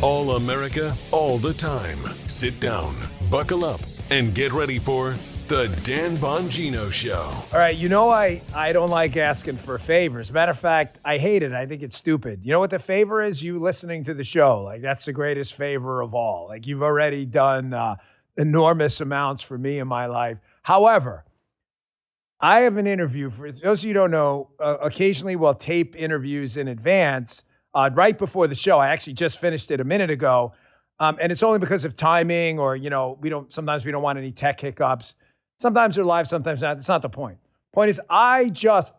All America, all the time. Sit down, buckle up, and get ready for The Dan Bongino Show. All right, you know I don't like asking for favors. Matter of fact, I hate it. I think it's stupid. You know what the favor is? You listening to the show. Like, that's the greatest favor of all. Like, you've already done enormous amounts for me in my life. However, I have an interview. For those of you who don't know, occasionally we'll tape interviews in advance right before the show. I actually just finished it a minute ago. And it's only because of timing or, sometimes we don't want any tech hiccups. Sometimes they're live, sometimes not. That's not the point. Point is, I just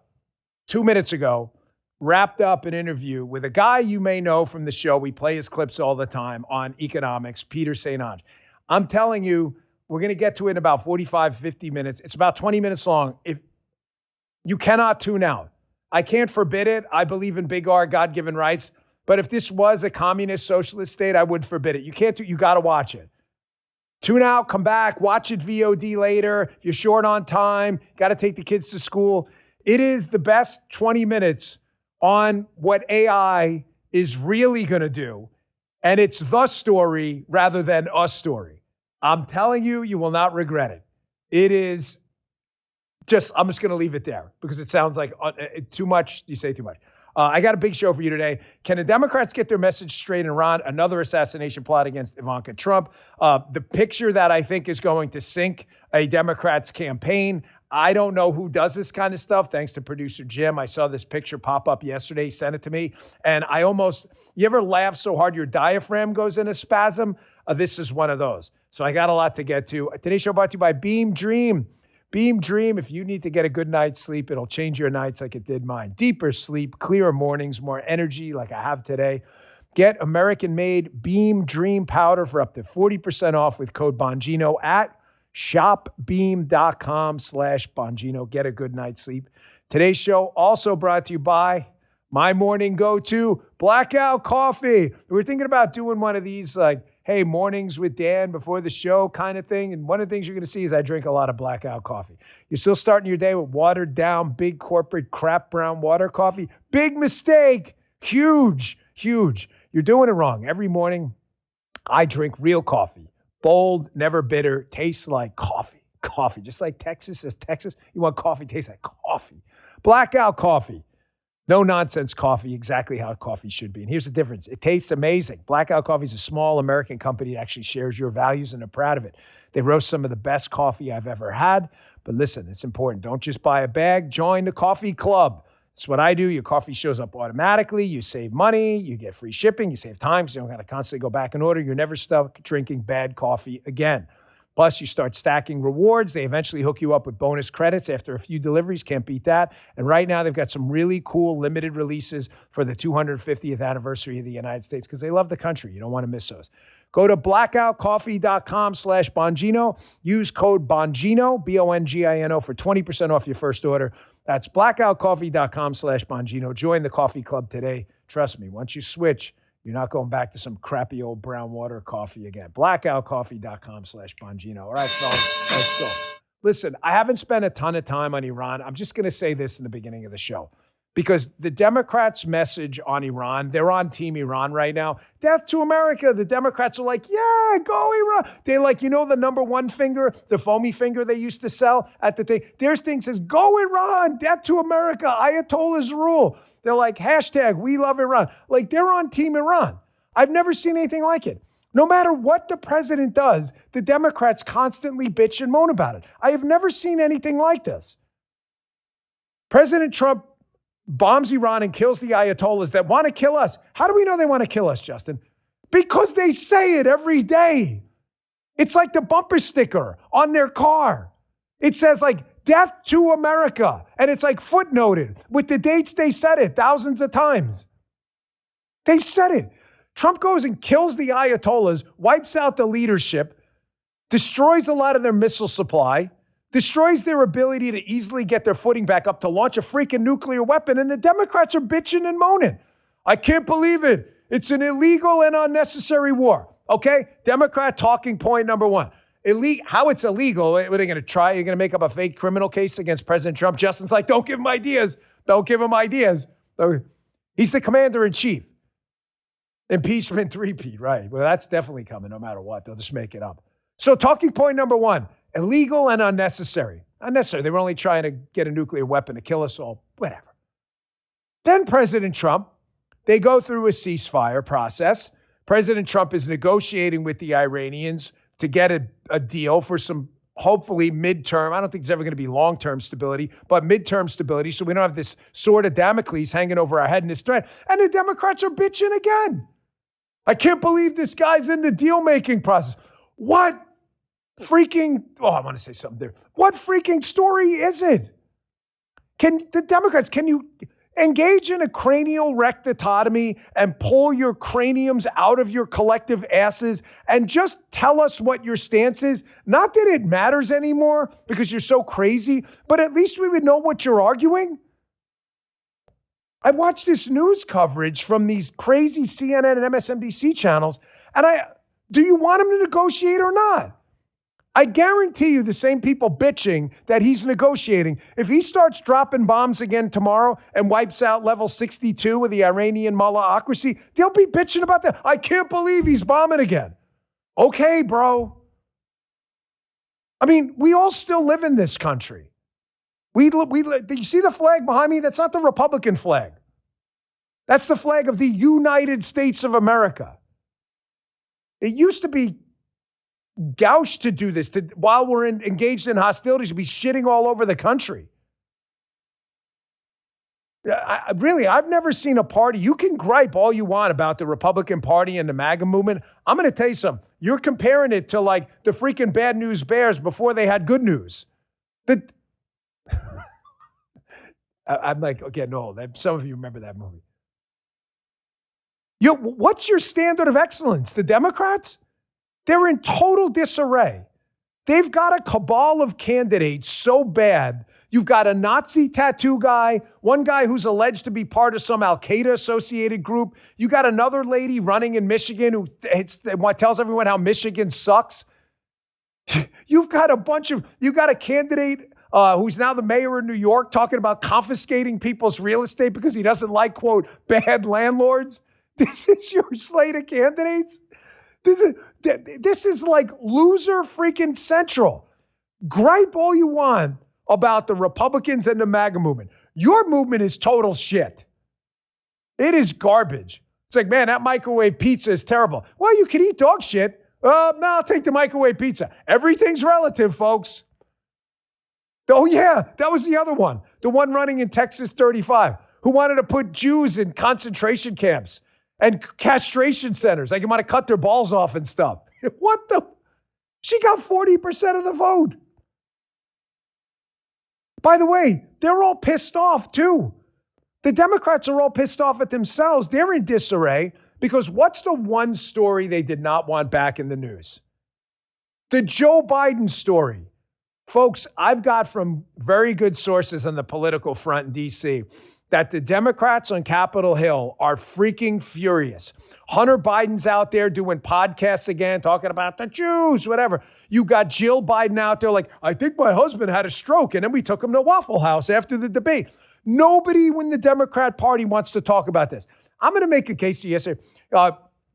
2 minutes ago wrapped up an interview with a guy you may know from the show. We play his clips all the time on economics, Peter St. Onge. I'm telling you, we're going to get to it in about 45, 50 minutes. It's about 20 minutes long. If you cannot tune out. I can't forbid it. I believe in big R, God-given rights. But if this was a communist socialist state, I would forbid it. You can't you got to watch it. Tune out, come back, watch it VOD later. If you're short on time, got to take the kids to school. It is the best 20 minutes on what AI is really going to do. And it's the story rather than a story. I'm telling you, you will not regret it. It is I'm just going to leave it there because it sounds like too much. You say too much. I got a big show for you today. Can the Democrats get their message straight in Iran? Another assassination plot against Ivanka Trump. The picture that I think is going to sink a Democrats campaign. I don't know who does this kind of stuff. Thanks to producer Jim. I saw this picture pop up yesterday. He sent it to me. And you ever laugh so hard your diaphragm goes in a spasm? This is one of those. So I got a lot to get to. Today's show brought to you by Beam Dream. Beam Dream, if you need to get a good night's sleep, it'll change your nights like it did mine. Deeper sleep, clearer mornings, more energy like I have today. Get American-made Beam Dream powder for up to 40% off with code Bongino at shopbeam.com/Bongino. Get a good night's sleep. Today's show also brought to you by my morning go-to, Blackout Coffee. We're thinking about doing one of these hey, mornings with Dan before the show kind of thing. And one of the things you're going to see is I drink a lot of Blackout coffee. You're still starting your day with watered down, big corporate crap brown water coffee. Big mistake. Huge, huge. You're doing it wrong. Every morning I drink real coffee. Bold, never bitter, tastes like coffee. Coffee. Just like Texas is Texas. You want coffee, tastes like coffee. Blackout Coffee. No nonsense coffee, exactly how coffee should be. And here's the difference. It tastes amazing. Blackout Coffee is a small American company that actually shares your values and are proud of it. They roast some of the best coffee I've ever had. But listen, it's important. Don't just buy a bag. Join the coffee club. That's what I do. Your coffee shows up automatically. You save money. You get free shipping. You save time because you don't got to constantly go back and order. You're never stuck drinking bad coffee again. Plus, you start stacking rewards. They eventually hook you up with bonus credits after a few deliveries. Can't beat that. And right now, they've got some really cool limited releases for the 250th anniversary of the United States because they love the country. You don't want to miss those. Go to blackoutcoffee.com/Bongino. Use code Bongino, Bongino, for 20% off your first order. That's blackoutcoffee.com/Bongino. Join the coffee club today. Trust me, once you switch, you're not going back to some crappy old brown water coffee again. Blackoutcoffee.com/Bongino. All right, fellas, let's go. Listen, I haven't spent a ton of time on Iran. I'm just going to say this in the beginning of the show because the Democrats' message on Iran, they're on Team Iran right now. Death to America. The Democrats are like, yeah, go Iran. They're like, the number one finger, the foamy finger they used to sell at the thing. Their thing says, go Iran, death to America, Ayatollah's rule. They're like, hashtag, we love Iran. Like, they're on Team Iran. I've never seen anything like it. No matter what the president does, the Democrats constantly bitch and moan about it. I have never seen anything like this. President Trump bombs Iran and kills the Ayatollahs that want to kill us. How do we know they want to kill us, Justin? Because they say it every day. It's like the bumper sticker on their car. It says death to America. And it's footnoted with the dates they said it thousands of times. They've said it. Trump goes and kills the Ayatollahs, wipes out the leadership, destroys a lot of their missile supply, destroys their ability to easily get their footing back up to launch a freaking nuclear weapon. And the Democrats are bitching and moaning. I can't believe it. It's an illegal and unnecessary war. Okay? Democrat talking point number one. How it's illegal? What are they going to try? You're going to make up a fake criminal case against President Trump? Justin's like, don't give him ideas. Don't give him ideas. He's the commander in chief. Impeachment three-peat, right. Well, that's definitely coming no matter what. They'll just make it up. So talking point number one, illegal and unnecessary. Unnecessary. They were only trying to get a nuclear weapon to kill us all. Whatever. Then President Trump, they go through a ceasefire process. President Trump is negotiating with the Iranians to get a deal for some, hopefully, midterm. I don't think it's ever going to be long-term stability, but midterm stability, so we don't have this sword of Damocles hanging over our head in this threat. And the Democrats are bitching again. I can't believe this guy's in the deal-making process. What freaking, I want to say something there. What freaking story is it? Can you engage in a cranial rectotomy and pull your craniums out of your collective asses and just tell us what your stance is? Not that it matters anymore because you're so crazy, but at least we would know what you're arguing. I watched this news coverage from these crazy CNN and MSNBC channels, and do you want him to negotiate or not? I guarantee you the same people bitching that he's negotiating, if he starts dropping bombs again tomorrow and wipes out level 62 of the Iranian mullahocracy, they'll be bitching about that. I can't believe he's bombing again. Okay, bro. I mean, we all still live in this country. You see the flag behind me? That's not the Republican flag. That's the flag of the United States of America. It used to be gouge to do this, while we're engaged in hostilities, to be shitting all over the country. I've never seen a party. You can gripe all you want about the Republican Party and the MAGA movement. I'm going to tell you something. You're comparing it to like the freaking Bad News Bears before they had good news. I'm like, okay, no, some of you remember that movie. What's your standard of excellence? The Democrats? They're in total disarray. They've got a cabal of candidates so bad. You've got a Nazi tattoo guy, one guy who's alleged to be part of some Al-Qaeda associated group. You got another lady running in Michigan who tells everyone how Michigan sucks. You've got a candidate who's now the mayor of New York talking about confiscating people's real estate because he doesn't like, quote, bad landlords. This is your slate of candidates? This is like loser freaking central. Gripe all you want about the Republicans and the MAGA movement. Your movement is total shit. It is garbage. It's like, man, that microwave pizza is terrible. Well, you can eat dog shit. No, I'll take the microwave pizza. Everything's relative, folks. Oh, yeah, that was the other one. The one running in Texas 35 who wanted to put Jews in concentration camps and castration centers. Like you want to cut their balls off and stuff. What the? She got 40% of the vote. By the way, they're all pissed off too. The Democrats are all pissed off at themselves. They're in disarray because what's the one story they did not want back in the news? The Joe Biden story. Folks, I've got from very good sources on the political front in D.C. that the Democrats on Capitol Hill are freaking furious. Hunter Biden's out there doing podcasts again, talking about the Jews, whatever. You got Jill Biden out there like, I think my husband had a stroke, and then we took him to Waffle House after the debate. Nobody in the Democrat Party wants to talk about this. I'm going to make a case to you yesterday.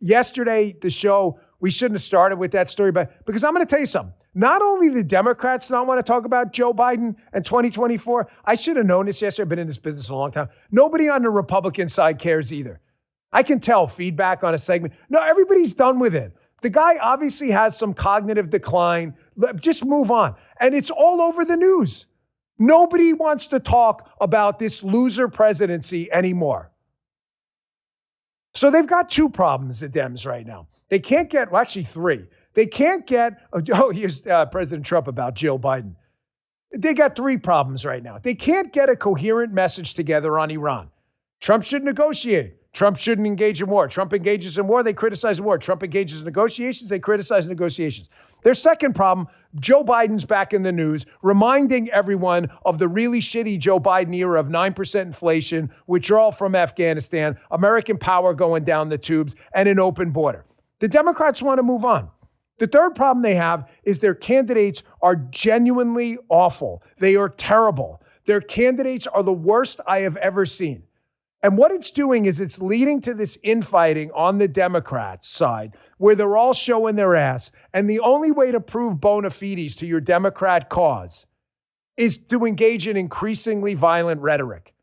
Yesterday, the show, we shouldn't have started with that story, but because I'm going to tell you something. Not only the Democrats don't want to talk about Joe Biden and 2024, I should have known this yesterday. I've been in this business a long time. Nobody on the Republican side cares either. I can tell feedback on a segment. No, everybody's done with it. The guy obviously has some cognitive decline. Just move on. And it's all over the news. Nobody wants to talk about this loser presidency anymore. So they've got two problems, the Dems, right now. They can't get, well, actually three. They can't get, here's President Trump about Jill Biden. They got three problems right now. They can't get a coherent message together on Iran. Trump should negotiate. Trump shouldn't engage in war. Trump engages in war, they criticize war. Trump engages in negotiations, they criticize negotiations. Their second problem, Joe Biden's back in the news, reminding everyone of the really shitty Joe Biden era of 9% inflation, withdrawal from Afghanistan, American power going down the tubes, and an open border. The Democrats want to move on. The third problem they have is their candidates are genuinely awful. They are terrible. Their candidates are the worst I have ever seen. And what it's doing is it's leading to this infighting on the Democrats' side where they're all showing their ass. And the only way to prove bona fides to your Democrat cause is to engage in increasingly violent rhetoric.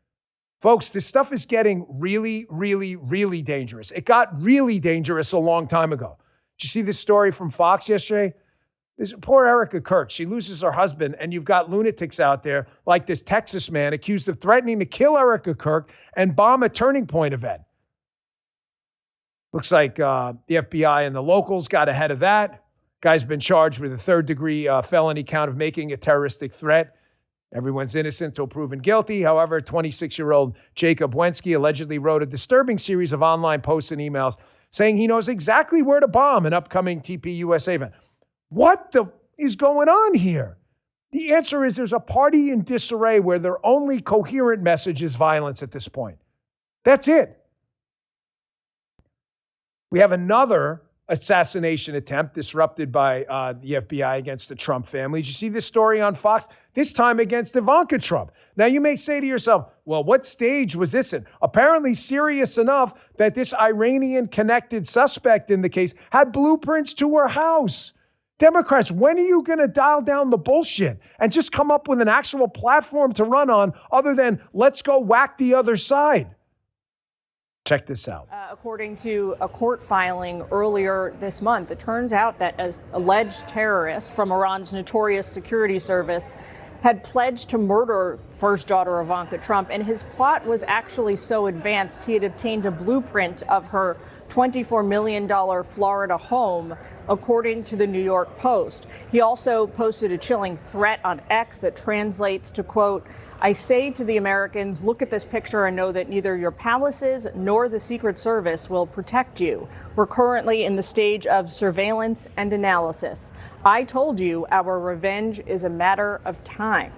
Folks, this stuff is getting really, really, really dangerous. It got really dangerous a long time ago. Did you see this story from Fox yesterday? This poor Erica Kirk, she loses her husband, and you've got lunatics out there like this Texas man accused of threatening to kill Erica Kirk and bomb a Turning Point event. Looks like the FBI and the locals got ahead of that. Guy's been charged with a third-degree felony count of making a terroristic threat. Everyone's innocent till proven guilty. However, 26-year-old Jacob Wensky allegedly wrote a disturbing series of online posts and emails saying he knows exactly where to bomb an upcoming TPUSA event. What is going on here? The answer is there's a party in disarray where their only coherent message is violence at this point. That's it. We have another assassination attempt disrupted by the FBI against the Trump family. Did you see this story on Fox? This time against Ivanka Trump. Now, you may say to yourself, well, what stage was this in? Apparently serious enough that this Iranian-connected suspect in the case had blueprints to her house. Democrats, when are you going to dial down the bullshit and just come up with an actual platform to run on other than let's go whack the other side? Check this out. According to a court filing earlier this month, it turns out that an alleged terrorist from Iran's notorious security service had pledged to murder first daughter Ivanka Trump, and his plot was actually so advanced he had obtained a blueprint of her $24 million Florida home, according to the New York Post. He also posted a chilling threat on X that translates to, quote, "I say to the Americans, look at this picture and know that neither your palaces nor the Secret Service will protect you. We're currently in the stage of surveillance and analysis. I told you our revenge is a matter of time."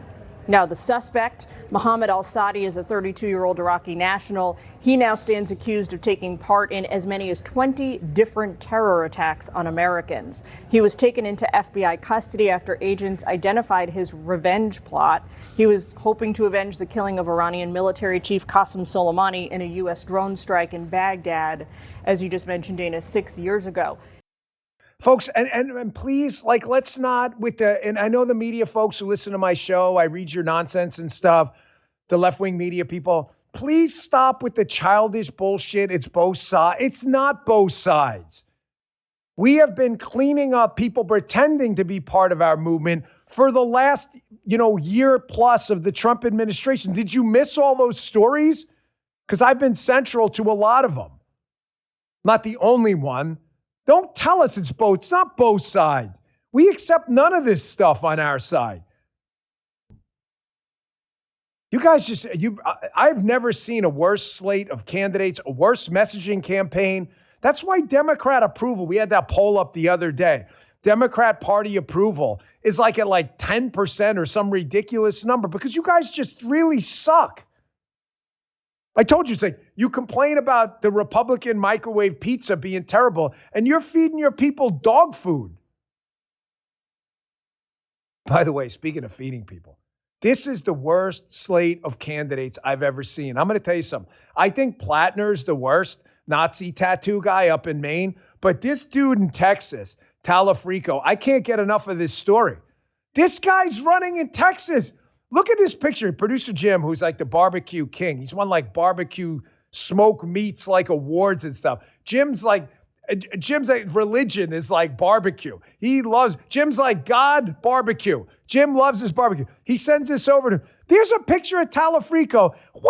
Now, the suspect, Mohammed al-Sadi, is a 32-year-old Iraqi national. He now stands accused of taking part in as many as 20 different terror attacks on Americans. He was taken into FBI custody after agents identified his revenge plot. He was hoping to avenge the killing of Iranian military chief Qasem Soleimani in a U.S. drone strike in Baghdad, as you just mentioned, Dana, 6 years ago. Folks, and please, like, let's not and I know the media folks who listen to my show, I read your nonsense and stuff, the left-wing media people, please stop with the childish bullshit. It's both sides. It's not both sides. We have been cleaning up people pretending to be part of our movement for the last, year plus of the Trump administration. Did you miss all those stories? Because I've been central to a lot of them. Not the only one. Don't tell us it's both. It's not both sides. We accept none of this stuff on our side. You guys I've never seen a worse slate of candidates, a worse messaging campaign. That's why Democrat approval, we had that poll up the other day. Democrat Party approval is at 10% or some ridiculous number because you guys just really suck. I told you, you complain about the Republican microwave pizza being terrible, and you're feeding your people dog food. By the way, speaking of feeding people, this is the worst slate of candidates I've ever seen. I'm going to tell you something. I think Plattner's the worst Nazi tattoo guy up in Maine, but this dude in Texas, Talafrico, I can't get enough of this story. This guy's running in Texas. Look at this picture. Producer Jim, who's like the barbecue king. He's won barbecue smoke meats awards and stuff. Jim's religion is like barbecue. Jim's like God barbecue. Jim loves his barbecue. He sends this over to him. There's a picture of Talafrico. Who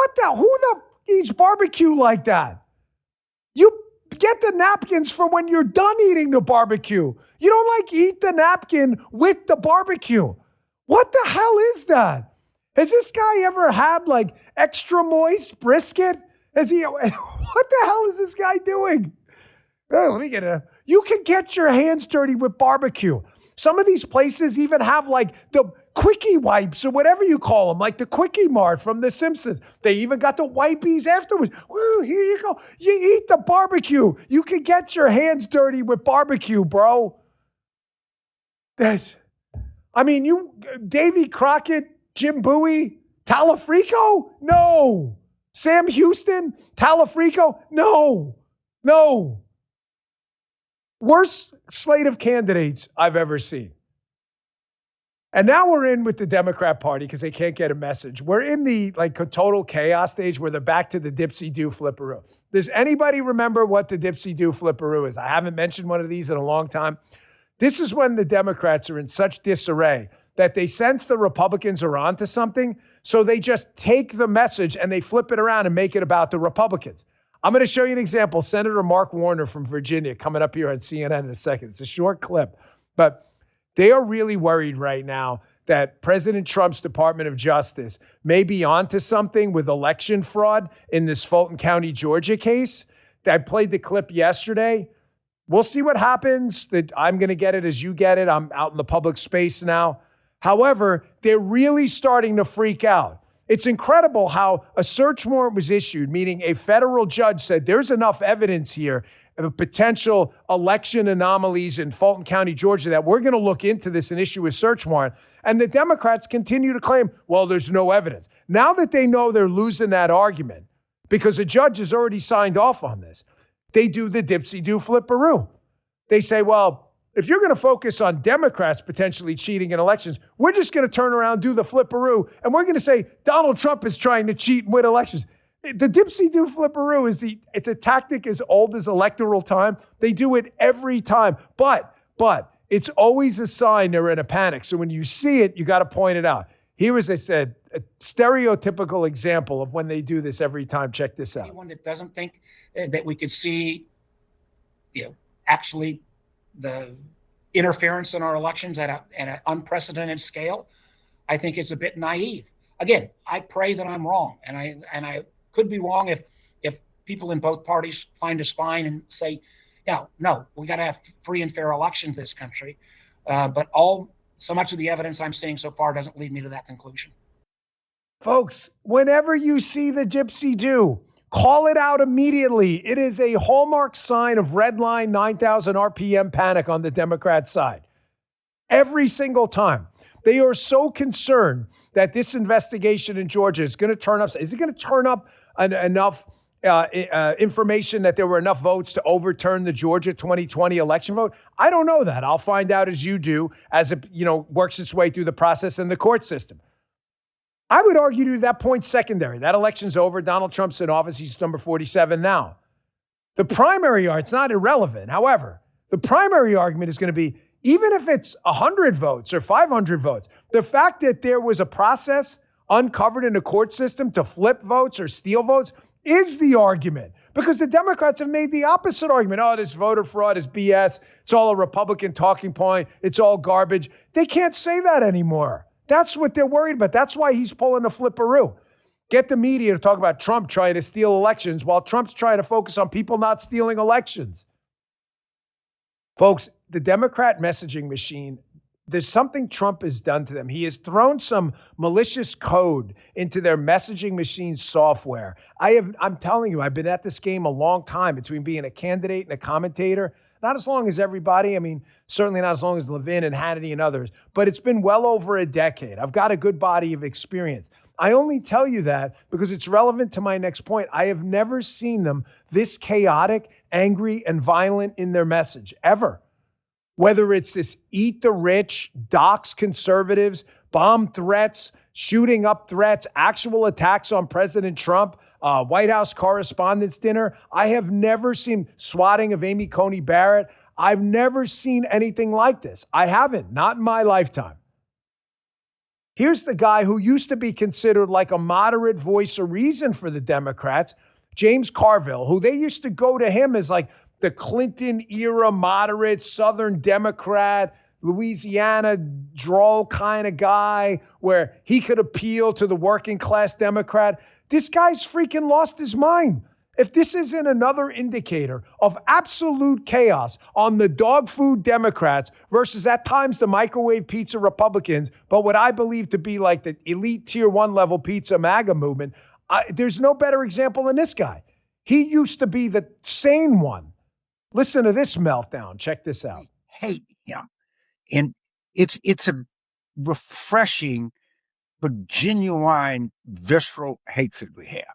the eats barbecue like that? You get the napkins for when you're done eating the barbecue. You don't eat the napkin with the barbecue. What the hell is that? Has this guy ever had extra moist brisket? What the hell is this guy doing? Oh, let me get it. You can get your hands dirty with barbecue. Some of these places even have the quickie wipes or whatever you call them, the Quickie Mart from The Simpsons. They even got the wipies afterwards. Woo, here you go. You eat the barbecue. You can get your hands dirty with barbecue, bro. Davy Crockett, Jim Bowie, Talafrico? No. Sam Houston, Talafrico? No. Worst slate of candidates I've ever seen. And now we're in with the Democrat Party because they can't get a message. We're in the total chaos stage where they're back to the dipsy-do flipperoo. Does anybody remember what the dipsy-do flipperoo is? I haven't mentioned one of these in a long time. This is when the Democrats are in such disarray that they sense the Republicans are onto something, so they just take the message and they flip it around and make it about the Republicans. I'm going to show you an example. Senator Mark Warner from Virginia coming up here on CNN in a second. It's a short clip, but they are really worried right now that President Trump's Department of Justice may be onto something with election fraud in this Fulton County, Georgia case. I played the clip yesterday. We'll see what happens. That I'm going to get it as you get it. I'm out in the public space now. However, they're really starting to freak out. It's incredible how a search warrant was issued, meaning a federal judge said there's enough evidence here of potential election anomalies in Fulton County, Georgia, that we're going to look into this and issue a search warrant. And the Democrats continue to claim, well, there's no evidence. Now that they know they're losing that argument because a judge has already signed off on this, they do the dipsy-do flipperoo. They say, well, if you're going to focus on Democrats potentially cheating in elections, we're just going to turn around and do the flipperoo, and we're going to say Donald Trump is trying to cheat and win elections. The dipsy-do flipperoo it's a tactic as old as electoral time. They do it every time, but it's always a sign they're in a panic. So when you see it, you got to point it out. Here, as I said, a stereotypical example of when they do this every time. Check this out. Anyone that doesn't think that we could see, actually the interference in our elections at an unprecedented scale, I think is a bit naive. Again, I pray that I'm wrong, and I could be wrong if people in both parties find a spine and say, no, we got to have free and fair elections in this country. But so much of the evidence I'm seeing so far doesn't lead me to that conclusion. Folks, whenever you see the dipsy-do, call it out immediately. It is a hallmark sign of red line 9,000 RPM panic on the Democrat side. Every single time. They are so concerned that this investigation in Georgia is going to turn up. Is it going to turn up enough information that there were enough votes to overturn the Georgia 2020 election vote? I don't know that. I'll find out as you do, as it works its way through the process in the court system. I would argue to that point secondary. That election's over. Donald Trump's in office. He's number 47 now. The primary it's not irrelevant. However, the primary argument is going to be, even if it's 100 votes or 500 votes, the fact that there was a process uncovered in the court system to flip votes or steal votes is the argument. Because the Democrats have made the opposite argument. Oh, this voter fraud is BS. It's all a Republican talking point. It's all garbage. They can't say that anymore. That's what they're worried about. That's why he's pulling a flipperoo. Get the media to talk about Trump trying to steal elections while Trump's trying to focus on people not stealing elections. Folks, the Democrat messaging machine, there's something Trump has done to them. He has thrown some malicious code into their messaging machine software. I'm telling you, I've been at this game a long time between being a candidate and a commentator. Not as long as everybody. I mean, certainly not as long as Levin and Hannity and others, but it's been well over a decade. I've got a good body of experience. I only tell you that because it's relevant to my next point. I have never seen them this chaotic, angry, and violent in their message, ever. Whether it's this eat the rich, dox conservatives, bomb threats, shooting up threats, actual attacks on President Trump, White House Correspondents' Dinner. I have never seen swatting of Amy Coney Barrett. I've never seen anything like this. I haven't, not in my lifetime. Here's the guy who used to be considered like a moderate voice of reason for the Democrats, James Carville, who they used to go to him as like the Clinton era moderate Southern Democrat, Louisiana drawl kind of guy where he could appeal to the working class Democrat. This guy's freaking lost his mind. If this isn't another indicator of absolute chaos on the dog food Democrats versus at times the microwave pizza Republicans, but what I believe to be like the elite tier 1 level pizza MAGA movement, there's no better example than this guy. He used to be the sane one. Listen to this meltdown. Check this out. Hate him. And it's a refreshing but genuine visceral hatred we have.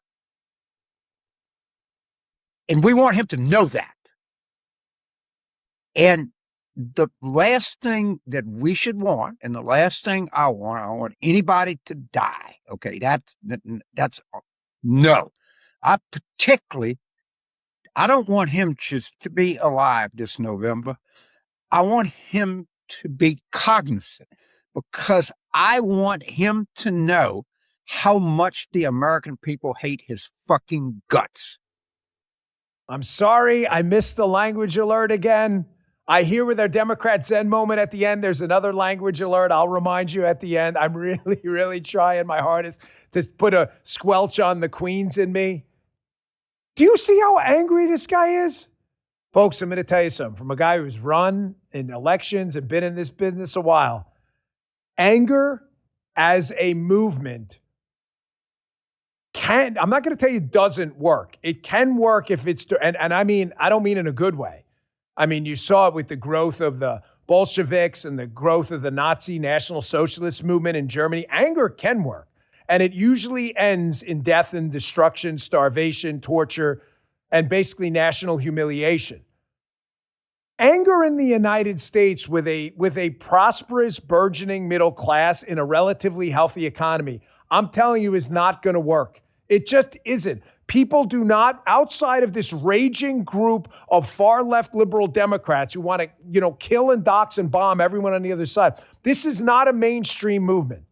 And we want him to know that. And the last thing that we should want, and the last thing I want anybody to die. Okay, that's no. I don't want him just to be alive this November. I want him to be cognizant, because I want him to know how much the American people hate his fucking guts. I'm sorry, I missed the language alert again. I hear with our Democrat Zen moment at the end, there's another language alert. I'll remind you at the end. I'm really, really trying my hardest to put a squelch on the Queens in me. Do you see how angry this guy is? Folks, I'm going to tell you something. From a guy who's run in elections and been in this business a while, anger as a movement I'm not going to tell you doesn't work. It can work if it's, and I mean, I don't mean in a good way. I mean, you saw it with the growth of the Bolsheviks and the growth of the Nazi National Socialist movement in Germany. Anger can work. And it usually ends in death and destruction, starvation, torture, and basically national humiliation. Anger in the United States with a prosperous, burgeoning middle class in a relatively healthy economy, I'm telling you, is not going to work. It just isn't. People do not, outside of this raging group of far left liberal Democrats who want to, kill and dox and bomb everyone on the other side. This is not a mainstream movement.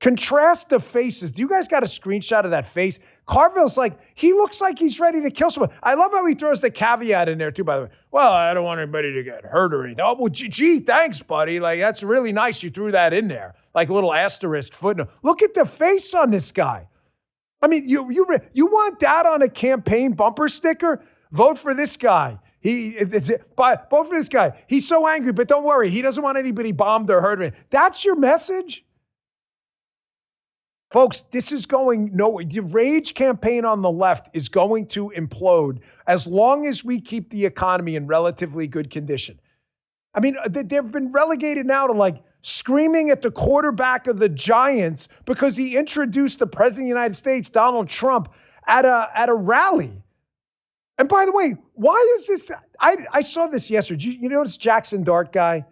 Contrast the faces. Do you guys got a screenshot of that face? Carville's he looks like he's ready to kill someone. I love how he throws the caveat in there too, by the way. Well, I don't want anybody to get hurt or anything. Oh, well, gee, thanks, buddy. That's really nice you threw that in there. Like a little asterisk footnote. Look at the face on this guy. I mean, you want that on a campaign bumper sticker? Vote for this guy. Vote for this guy. He's so angry, but don't worry. He doesn't want anybody bombed or hurt. That's your message? Folks, this is going nowhere. The rage campaign on the left is going to implode as long as we keep the economy in relatively good condition. I mean, they've been relegated now to screaming at the quarterback of the Giants because he introduced the president of the United States, Donald Trump, at a rally. And by the way, why is this? I saw this yesterday. You notice Jackson Dart guy?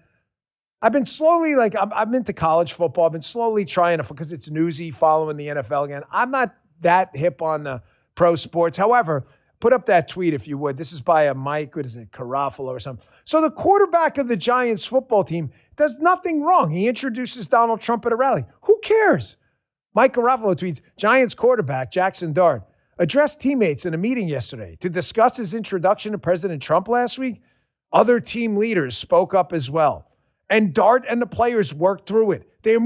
I've been slowly, I'm into college football. I've been slowly trying to, because it's newsy, following the NFL again. I'm not that hip on pro sports. However, put up that tweet if you would. This is by a Mike, Garofalo or something. So the quarterback of the Giants football team does nothing wrong. He introduces Donald Trump at a rally. Who cares? Mike Garofalo tweets, Giants quarterback Jackson Dart addressed teammates in a meeting yesterday to discuss his introduction to President Trump last week. Other team leaders spoke up as well. And Dart and the players worked through it. They are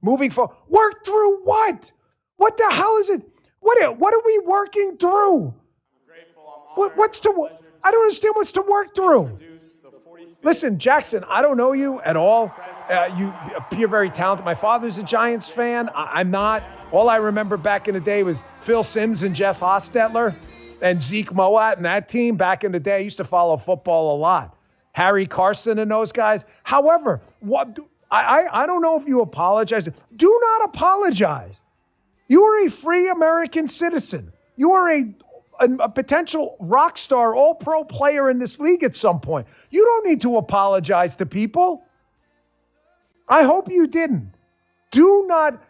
moving forward. Work through what? What the hell is it? What are we working through? I don't understand what's to work through. Listen, Jackson, I don't know you at all. You appear very talented. My father's a Giants fan. I'm not. All I remember back in the day was Phil Simms and Jeff Hostetler and Zeke Mowat and that team back in the day. I used to follow football a lot. Harry Carson and those guys. However, I don't know if you apologize. Do not apologize. You are a free American citizen. You are a potential rock star, all-pro player in this league at some point. You don't need to apologize to people. I hope you didn't. Do not,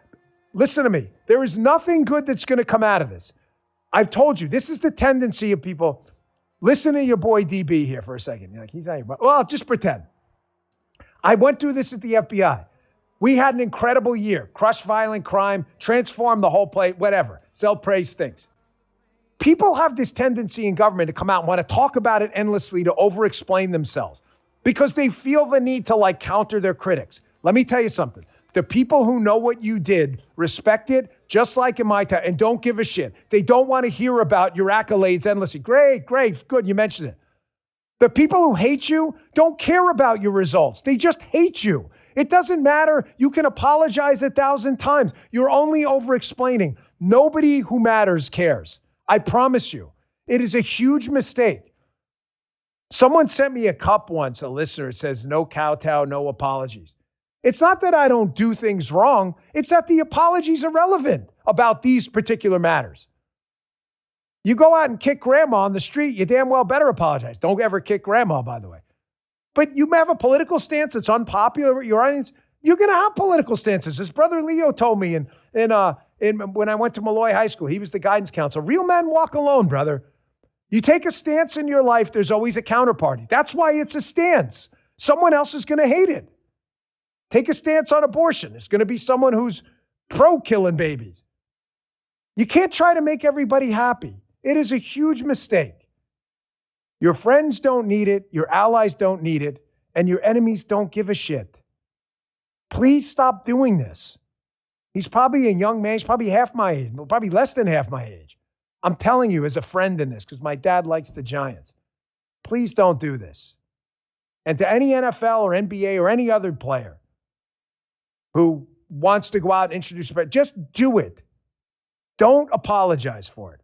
listen to me. There is nothing good that's going to come out of this. I've told you, this is the tendency of people. Listen to your boy DB here for a second. You're like, he's not your boy. Well, just pretend. I went through this at the FBI. We had an incredible year. Crushed violent crime, transformed the whole play, whatever. Sell praise things. People have this tendency in government to come out and want to talk about it endlessly, to over-explain themselves because they feel the need to counter their critics. Let me tell you something. The people who know what you did respect it, just like in my time, and don't give a shit. They don't want to hear about your accolades endlessly. Great, good, you mentioned it. The people who hate you don't care about your results. They just hate you. It doesn't matter. You can apologize 1,000 times. You're only over-explaining. Nobody who matters cares. I promise you. It is a huge mistake. Someone sent me a cup once, a listener. It says, no kowtow, no apologies. It's not that I don't do things wrong. It's that the apologies are relevant about these particular matters. You go out and kick grandma on the street, you damn well better apologize. Don't ever kick grandma, by the way. But you have a political stance that's unpopular with your audience. You're going to have political stances. His brother Leo told me when I went to Malloy High School, he was the guidance counselor. Real men walk alone, brother. You take a stance in your life, there's always a counterparty. That's why it's a stance. Someone else is going to hate it. Take a stance on abortion. There's going to be someone who's pro-killing babies. You can't try to make everybody happy. It is a huge mistake. Your friends don't need it, your allies don't need it, and your enemies don't give a shit. Please stop doing this. He's probably a young man. He's probably half my age, probably less than half my age. I'm telling you as a friend in this because my dad likes the Giants. Please don't do this. And to any NFL or NBA or any other player who wants to go out and introduce a just do it. Don't apologize for it.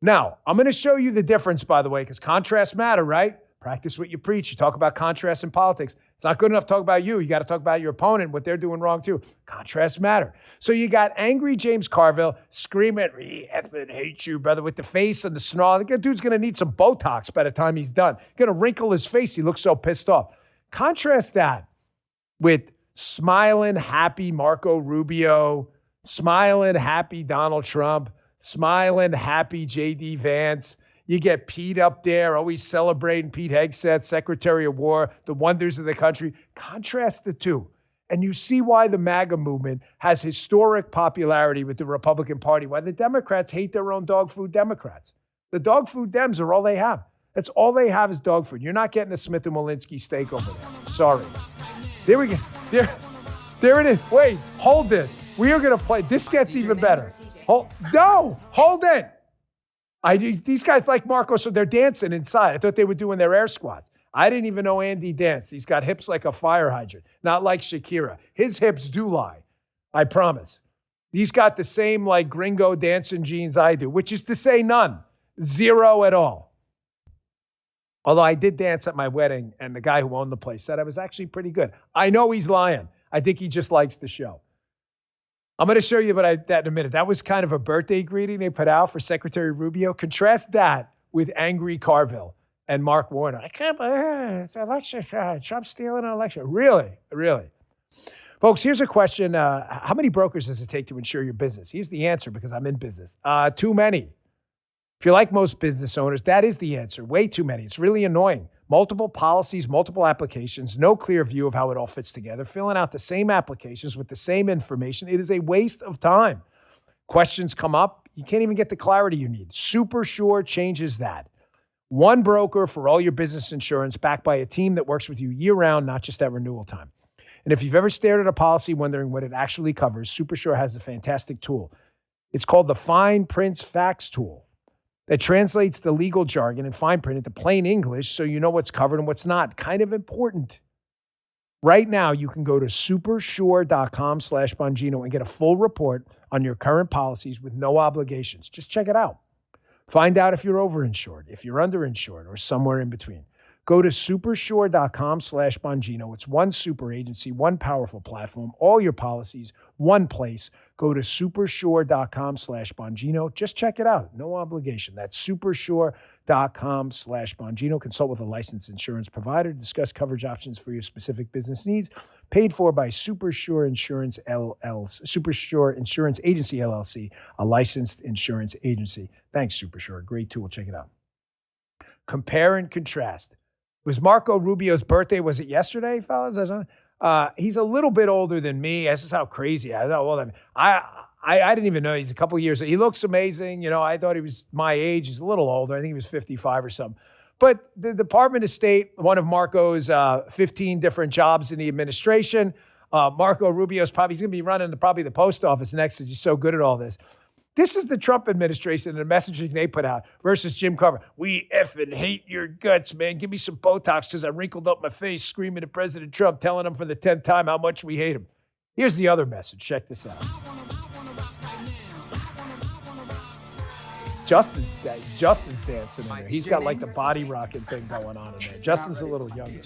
Now, I'm going to show you the difference, by the way, because contrasts matter, right? Practice what you preach. You talk about contrast in politics. It's not good enough to talk about you. You got to talk about your opponent, what they're doing wrong too. Contrasts matter. So you got angry James Carville screaming, "We effing hate you, brother," with the face and the snarl. The dude's going to need some Botox by the time he's done. Going to wrinkle his face. He looks so pissed off. Contrast that with smiling, happy Marco Rubio, smiling, happy Donald Trump, smiling, happy J.D. Vance. You get Pete up there, always celebrating Pete Hegseth, Secretary of War, the wonders of the country. Contrast the two. And you see why the MAGA movement has historic popularity with the Republican Party, why the Democrats hate their own dog food Democrats. The dog food Dems are all they have. That's all they have is dog food. You're not getting a Smith & Walensky steak over there. Sorry. There we go. There it is. Wait, hold this. We are going to play. This gets even better. Hold it. These guys like Marco, so they're dancing inside. I thought they were doing their air squats. I didn't even know Andy danced. He's got hips like a fire hydrant, not like Shakira. His hips do lie, I promise. He's got the same like gringo dancing jeans I do, which is to say none. Zero at all. Although I did dance at my wedding, and the guy who owned the place said I was actually pretty good. I know he's lying. I think he just likes the show. I'm going to show you that in a minute. That was kind of a birthday greeting they put out for Secretary Rubio. Contrast that with angry Carville and Mark Warner. I can't believe it's an election. Trump's stealing an election. Really? Folks, here's a question. How many brokers does it take to insure your business? Here's the answer because I'm in business. Too many. If you're like most business owners, that is the answer. Way too many. It's really annoying. Multiple policies, multiple applications, no clear view of how it all fits together, filling out the same applications with the same information. It is a waste of time. Questions come up. You can't even get the clarity you need. Super Sure changes that. One broker for all your business insurance backed by a team that works with you year-round, not just at renewal time. And if you've ever stared at a policy wondering what it actually covers, Super Sure has a fantastic tool. It's called the Fine Prints Facts tool. That translates the legal jargon and fine print into plain English so you know what's covered and what's not. Kind of important. Right now, you can go to supersure.com/Bongino and get a full report on your current policies with no obligations. Just check it out. Find out if you're overinsured, if you're underinsured, or somewhere in between. Go to supersure.com/Bongino. It's one super agency, one powerful platform, all your policies, one place. Go to supersure.com/Bongino. Just check it out. No obligation. That's supersure.com/Bongino. Consult with a licensed insurance provider to discuss coverage options for your specific business needs. Paid for by Supersure Insurance LLC, Supersure Insurance Agency LLC, a licensed insurance agency. Thanks, Supersure. Great tool. Check it out. Compare and contrast. It was Marco Rubio's birthday. Was it yesterday, fellas? He's a little bit older than me. This is how crazy I know. I didn't even know he's a couple of years. He looks amazing. You know, I thought he was my age. He's a little older. I think he was 55 or something. But the Department of State, one of Marco's 15 different jobs in the administration. Marco Rubio's he's going to be running probably the post office next because he's so good at all this. This is the Trump administration and the messaging they put out versus Jim Carver. We effing hate your guts, man. Give me some Botox because I wrinkled up my face screaming at President Trump, telling him for the 10th time how much we hate him. Here's the other message. Check this out. Justin's dancing in there. He's got like the body rocking thing going on in there. Justin's a little younger.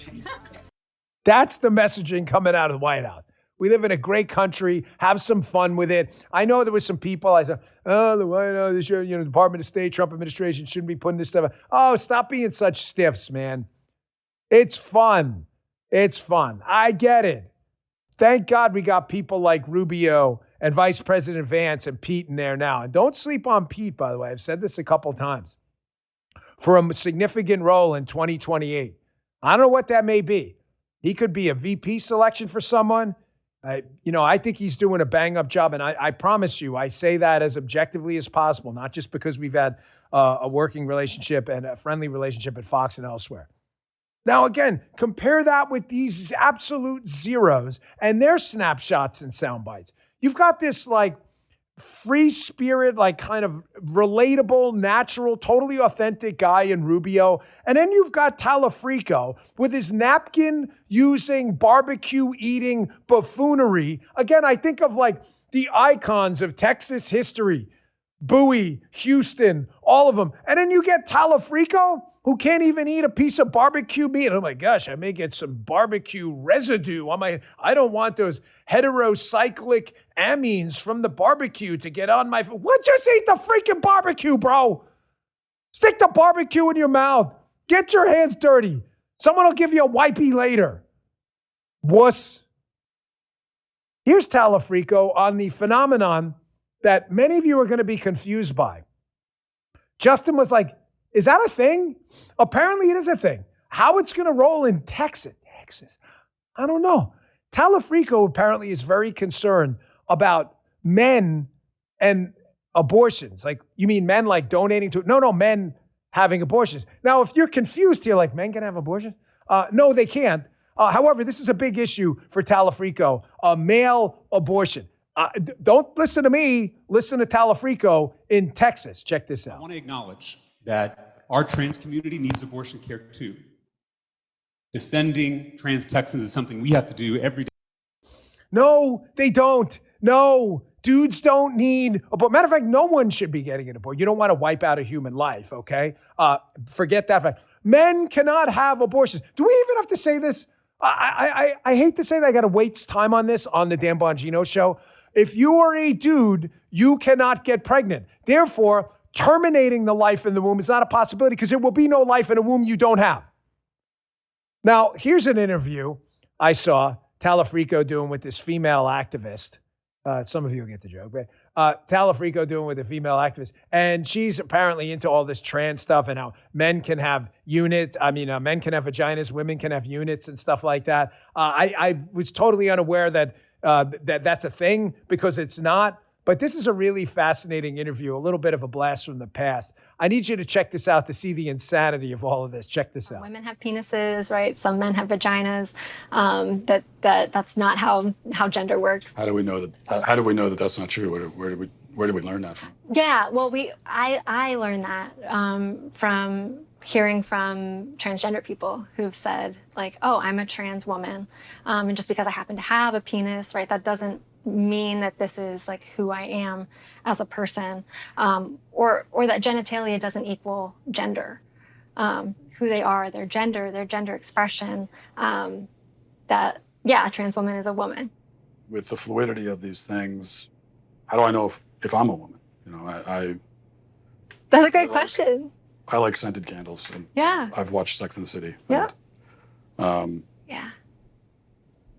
That's the messaging coming out of the White House. We live in a great country. Have some fun with it. I know there was some people, I said, oh, the White House, Department of State, Trump administration shouldn't be putting this stuff out. Oh, stop being such stiffs, man. It's fun. It's fun. I get it. Thank God we got people like Rubio and Vice President Vance and Pete in there now. And don't sleep on Pete, by the way. I've said this a couple times. For a significant role in 2028. I don't know what that may be. He could be a VP selection for someone. I think he's doing a bang-up job. And I promise you, I say that as objectively as possible, not just because we've had a working relationship and a friendly relationship at Fox and elsewhere. Now, again, compare that with these absolute zeros and their snapshots and sound bites. You've got this like free spirit, like kind of relatable, natural, totally authentic guy in Rubio. And then you've got Talafrico with his napkin using, barbecue eating buffoonery. Again, I think of like the icons of Texas history. Bowie, Houston, all of them. And then you get Talafrico, who can't even eat a piece of barbecue meat. Oh my gosh, I may get some barbecue residue on my, I don't want those heterocyclic amines from the barbecue to get on my food. What? Just eat the freaking barbecue, bro. Stick the barbecue in your mouth. Get your hands dirty. Someone will give you a wipey later. Wuss. Here's Talafrico on the phenomenon that many of you are going to be confused by. Justin was like, is that a thing? Apparently it is a thing. How it's going to roll in Texas, I don't know. Talafrico apparently is very concerned about men and abortions. Like, you mean men like donating to, no, men having abortions. Now, if you're confused here, like men can have abortions? No, they can't. However, this is a big issue for Talafrico, a male abortion. Don't listen to me. Listen to Talafrico in Texas. Check this out. I want to acknowledge that our trans community needs abortion care too. Defending trans Texans is something we have to do every day. No, they don't. No, dudes don't need abortion. Matter of fact, no one should be getting an abortion. You don't want to wipe out a human life, okay? Forget that fact. Men cannot have abortions. Do we even have to say this? I hate to say that I got to waste time on this on the Dan Bongino show. If you are a dude, you cannot get pregnant. Therefore, terminating the life in the womb is not a possibility because there will be no life in a womb you don't have. Now, here's an interview I saw Talafrico doing with this female activist. Some of you will get the joke, but Talafrico doing with a female activist. And she's apparently into all this trans stuff and how men can have units. Men can have vaginas, women can have units and stuff like that. I was totally unaware that that's a thing because it's not. But this is a really fascinating interview, a little bit of a blast from the past. I need you to check this out to see the insanity of all of this. Check this out. Women have penises, right? Some men have vaginas. That's not how gender works. How do we know that? How do we know that that's not true? Where did we learn that from? Yeah, well, I learned that from hearing from transgender people who've said like, "Oh, I'm a trans woman, and just because I happen to have a penis, right? That doesn't mean that this is like who I am as a person, or that genitalia doesn't equal gender, who they are, their gender expression, that, yeah, a trans woman is a woman." With the fluidity of these things, how do I know if I'm a woman? That's a great question. I like scented candles. And Yeah. I've watched Sex and the City. Yeah. Yeah.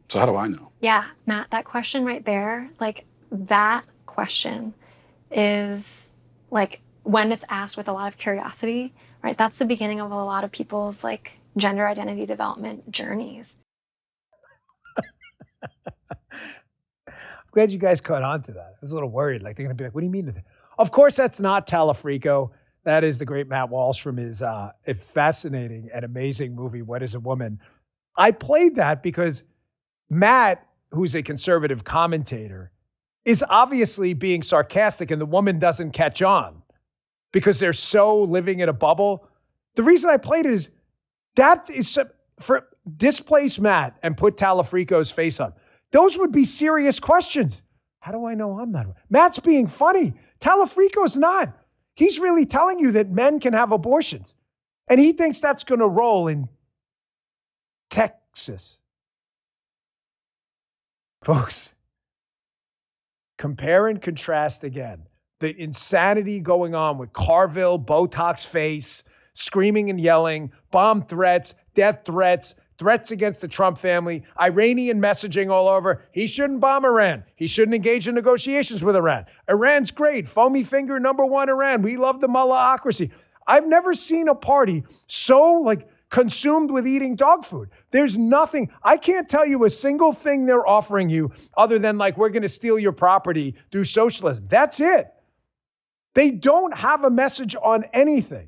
So how do I know? Yeah, Matt, that question right there, like that question is like when it's asked with a lot of curiosity, right? That's the beginning of a lot of people's like gender identity development journeys. I'm glad you guys caught on to that. I was a little worried. Like they're going to be like, what do you mean? Of course, that's not Talafrico. That is the great Matt Walsh from his fascinating and amazing movie, What is a Woman? I played that because Matt, who's a conservative commentator, is obviously being sarcastic and the woman doesn't catch on because they're so living in a bubble. The reason I played it is that is for displace Matt and put Talafrico's face on. Those would be serious questions. How do I know I'm not? Matt's being funny. Talafrico's not. He's really telling you that men can have abortions. And he thinks that's going to roll in Texas. Folks, compare and contrast again the insanity going on with Carville, Botox face, screaming and yelling, bomb threats, death threats, threats against the Trump family, Iranian messaging all over. He shouldn't bomb Iran. He shouldn't engage in negotiations with Iran. Iran's great. Foamy finger number one Iran. We love the mullahocracy. I've never seen a party so consumed with eating dog food. There's nothing. I can't tell you a single thing they're offering you other than we're going to steal your property through socialism. That's it. They don't have a message on anything.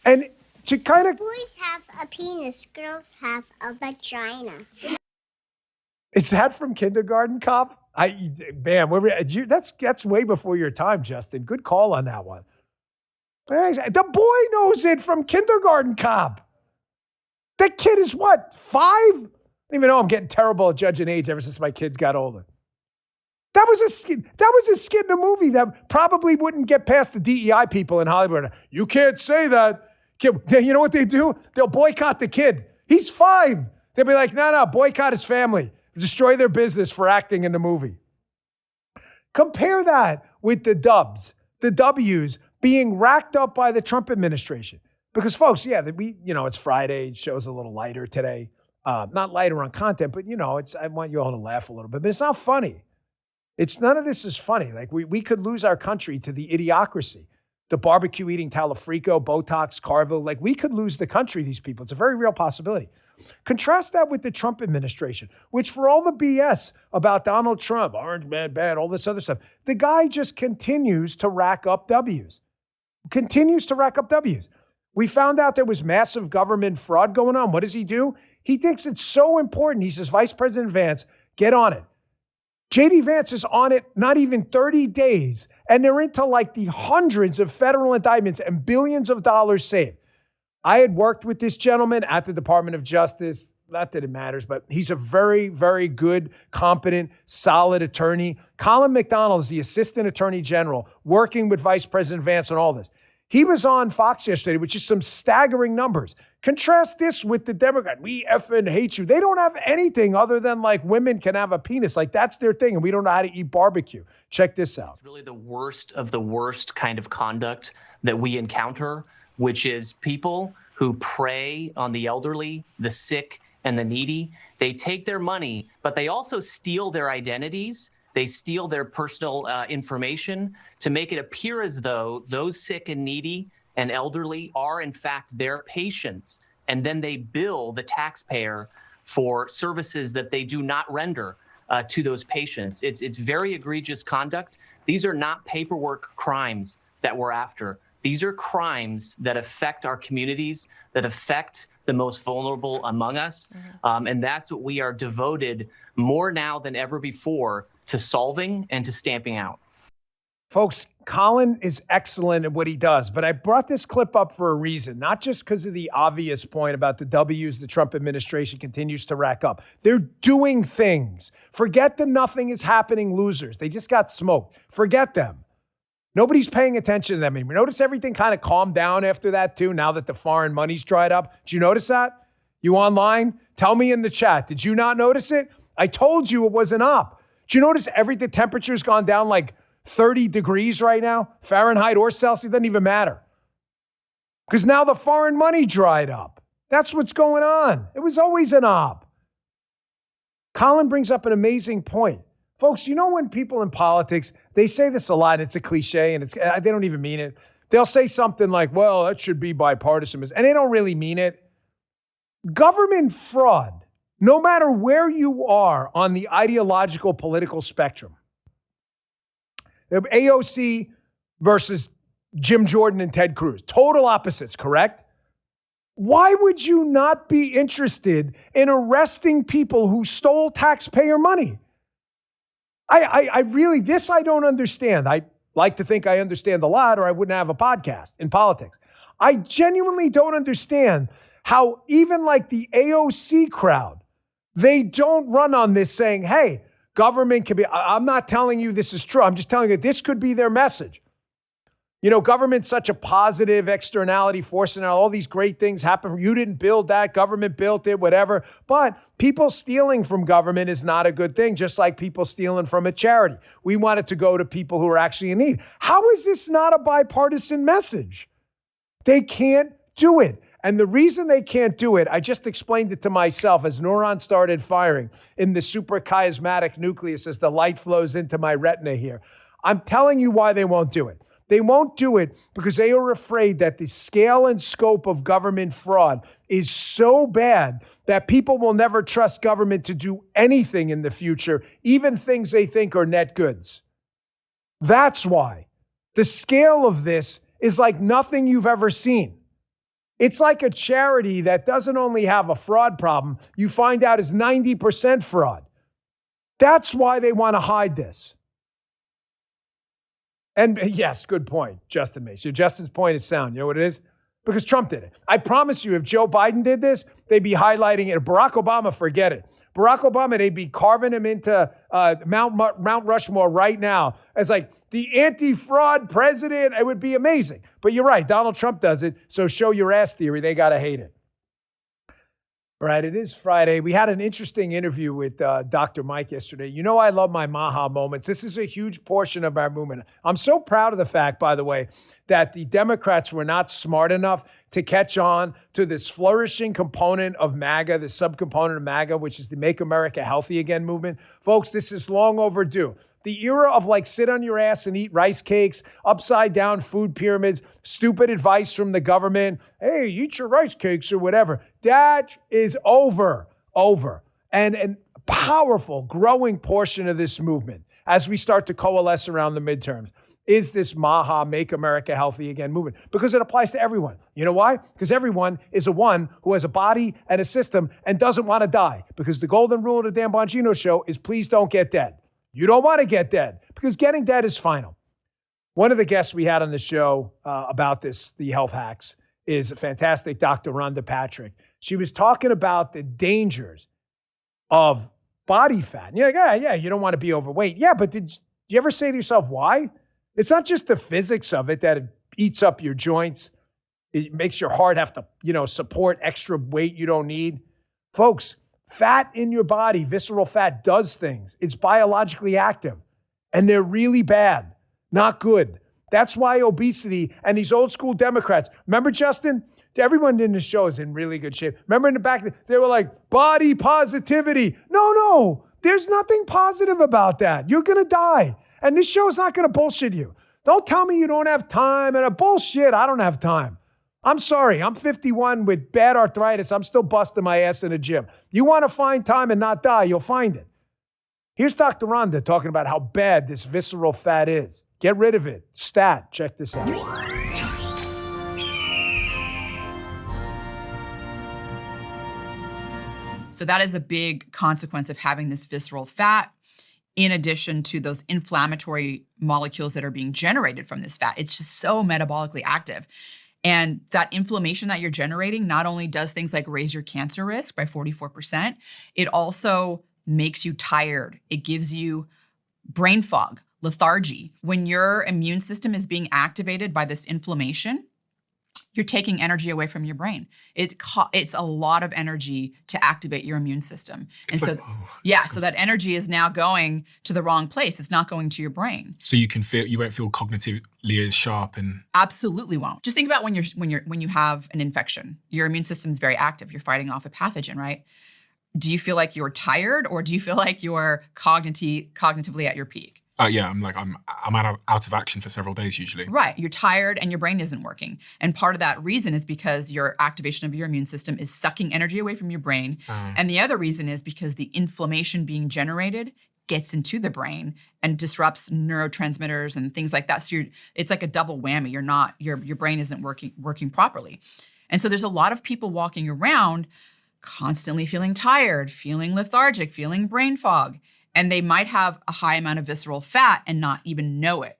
And to kind of... Boys have a penis, girls have a vagina. Is that from Kindergarten Cop? That's way before your time, Justin. Good call on that one. The boy knows it from Kindergarten Cop. That kid is what, 5? I don't even know. I'm getting terrible at judging age ever since my kids got older. That was a skit in a movie that probably wouldn't get past the DEI people in Hollywood. You can't say that. Kid, you know what they do? They'll boycott the kid. He's 5. They'll be like, no, boycott his family. Destroy their business for acting in the movie. Compare that with the W's being racked up by the Trump administration. Because folks, it's Friday, show's a little lighter today. Not lighter on content, but I want you all to laugh a little bit, but it's not funny. None of this is funny. We could lose our country to the idiocracy. The barbecue eating Talafrico, Botox, Carville, we could lose the country, these people. It's a very real possibility. Contrast that with the Trump administration, which for all the BS about Donald Trump, orange man bad, all this other stuff, the guy just continues to rack up W's. We found out there was massive government fraud going on. What does he do? He thinks it's so important. He says, Vice President Vance, get on it. J.D. Vance is on it not even 30 days, and they're into the hundreds of federal indictments and billions of dollars saved. I had worked with this gentleman at the Department of Justice. Not that it matters, but he's a very, very good, competent, solid attorney. Colin McDonald is the Assistant Attorney General working with Vice President Vance on all this. He was on Fox yesterday, which is some staggering numbers. Contrast this with the Democrat. We effing hate you. They don't have anything other than women can have a penis. That's their thing, and we don't know how to eat barbecue. Check this out. It's really the worst of the worst kind of conduct that we encounter, which is people who prey on the elderly, the sick, and the needy. They take their money, but they also steal their identities. They steal their personal information to make it appear as though those sick and needy and elderly are, in fact, their patients. And then they bill the taxpayer for services that they do not render to those patients. It's very egregious conduct. These are not paperwork crimes that we're after. These are crimes that affect our communities, that affect the most vulnerable among us. And that's what we are devoted more now than ever before to solving and to stamping out. Folks, Colin is excellent at what he does, but I brought this clip up for a reason, not just because of the obvious point about the W's the Trump administration continues to rack up. They're doing things. Forget the nothing is happening losers. They just got smoked. Forget them. Nobody's paying attention to them anymore. Notice everything kind of calmed down after that too, now that the foreign money's dried up. Did you notice that? You online? Tell me in the chat. Did you not notice it? I told you it was an op. Did you notice the temperature's gone down 30 degrees right now? Fahrenheit or Celsius, doesn't even matter. Because now the foreign money dried up. That's what's going on. It was always an op. Colin brings up an amazing point. Folks, when people in politics, they say this a lot, and it's a cliche, and they don't even mean it. They'll say something like, well, that should be bipartisan, and they don't really mean it. Government fraud, no matter where you are on the ideological political spectrum, AOC versus Jim Jordan and Ted Cruz, total opposites, correct? Why would you not be interested in arresting people who stole taxpayer money? I really, this I don't understand. I like to think I understand a lot, or I wouldn't have a podcast in politics. I genuinely don't understand how even the AOC crowd, they don't run on this saying, hey, government can be, I'm not telling you this is true. I'm just telling you this could be their message. You know, government's such a positive externality, forcing out all these great things happen. You didn't build that, government built it, whatever. But people stealing from government is not a good thing, just like people stealing from a charity. We want it to go to people who are actually in need. How is this not a bipartisan message? They can't do it. And the reason they can't do it, I just explained it to myself as neurons started firing in the suprachiasmatic nucleus as the light flows into my retina here. I'm telling you why they won't do it. They won't do it because they are afraid that the scale and scope of government fraud is so bad that people will never trust government to do anything in the future, even things they think are net goods. That's why. The scale of this is like nothing you've ever seen. It's like a charity that doesn't only have a fraud problem, you find out is 90% fraud. That's why they want to hide this. And yes, good point, Justin makes. Justin's point is sound. You know what it is? Because Trump did it. I promise you, if Joe Biden did this, they'd be highlighting it. Barack Obama, forget it. Barack Obama, they'd be carving him into Mount Rushmore right now as like the anti-fraud president. It would be amazing. But you're right, Donald Trump does it. So show your ass theory, they got to hate it. All right, it is Friday. We had an interesting interview with Dr. Mike yesterday. You know I love my Maha moments. This is a huge portion of our movement. I'm so proud of the fact, by the way, that the Democrats were not smart enough to catch on to this flourishing component of MAGA, the subcomponent of MAGA, which is the Make America Healthy Again movement. Folks, this is long overdue. The era of like sit on your ass and eat rice cakes, upside down food pyramids, stupid advice from the government, hey, eat your rice cakes or whatever. That is over. And a powerful, growing portion of this movement as we start to coalesce around the midterms is this Maha, Make America Healthy Again movement, because it applies to everyone. You know why? Because everyone is a one who has a body and a system and doesn't want to die, because the golden rule of the Dan Bongino show is please don't get dead. You don't want to get dead because getting dead is final. One of the guests we had on the show about this, the health hacks, is a fantastic Dr. Rhonda Patrick. She was talking about the dangers of body fat. And you're like, yeah, you don't want to be overweight. Yeah, but did you ever say to yourself, why? It's not just the physics of it that it eats up your joints. It makes your heart have to, support extra weight you don't need. Folks, fat in your body, visceral fat, does things. It's biologically active, and they're really bad, not good. That's why obesity and these old school Democrats, remember, Justin? Everyone in the show is in really good shape. Remember in the back, they were like, body positivity. No, there's nothing positive about that. You're going to die, and this show is not going to bullshit you. Don't tell me you don't have time, and bullshit, I don't have time. I'm sorry, I'm 51 with bad arthritis. I'm still busting my ass in the gym. You want to find time and not die, you'll find it. Here's Dr. Rhonda talking about how bad this visceral fat is. Get rid of it. Stat. Check this out. So that is a big consequence of having this visceral fat, in addition to those inflammatory molecules that are being generated from this fat. It's just so metabolically active. And that inflammation that you're generating not only does things like raise your cancer risk by 44%, it also makes you tired. It gives you brain fog, lethargy. When your immune system is being activated by this inflammation, you're taking energy away from your brain. It's a lot of energy to activate your immune system. And so that energy is now going to the wrong place. It's not going to your brain. So you won't feel cognitively as sharp and absolutely won't. Just think about when you have an infection. Your immune system is very active. You're fighting off a pathogen, right? Do you feel like you're tired, or do you feel like you're cognitively at your peak? I'm out of action for several days usually. Right. You're tired and your brain isn't working. And part of that reason is because your activation of your immune system is sucking energy away from your brain. And the other reason is because the inflammation being generated gets into the brain and disrupts neurotransmitters and things like that. So it's like a double whammy. Your brain isn't working properly. And so there's a lot of people walking around constantly feeling tired, feeling lethargic, feeling brain fog. And they might have a high amount of visceral fat and not even know it.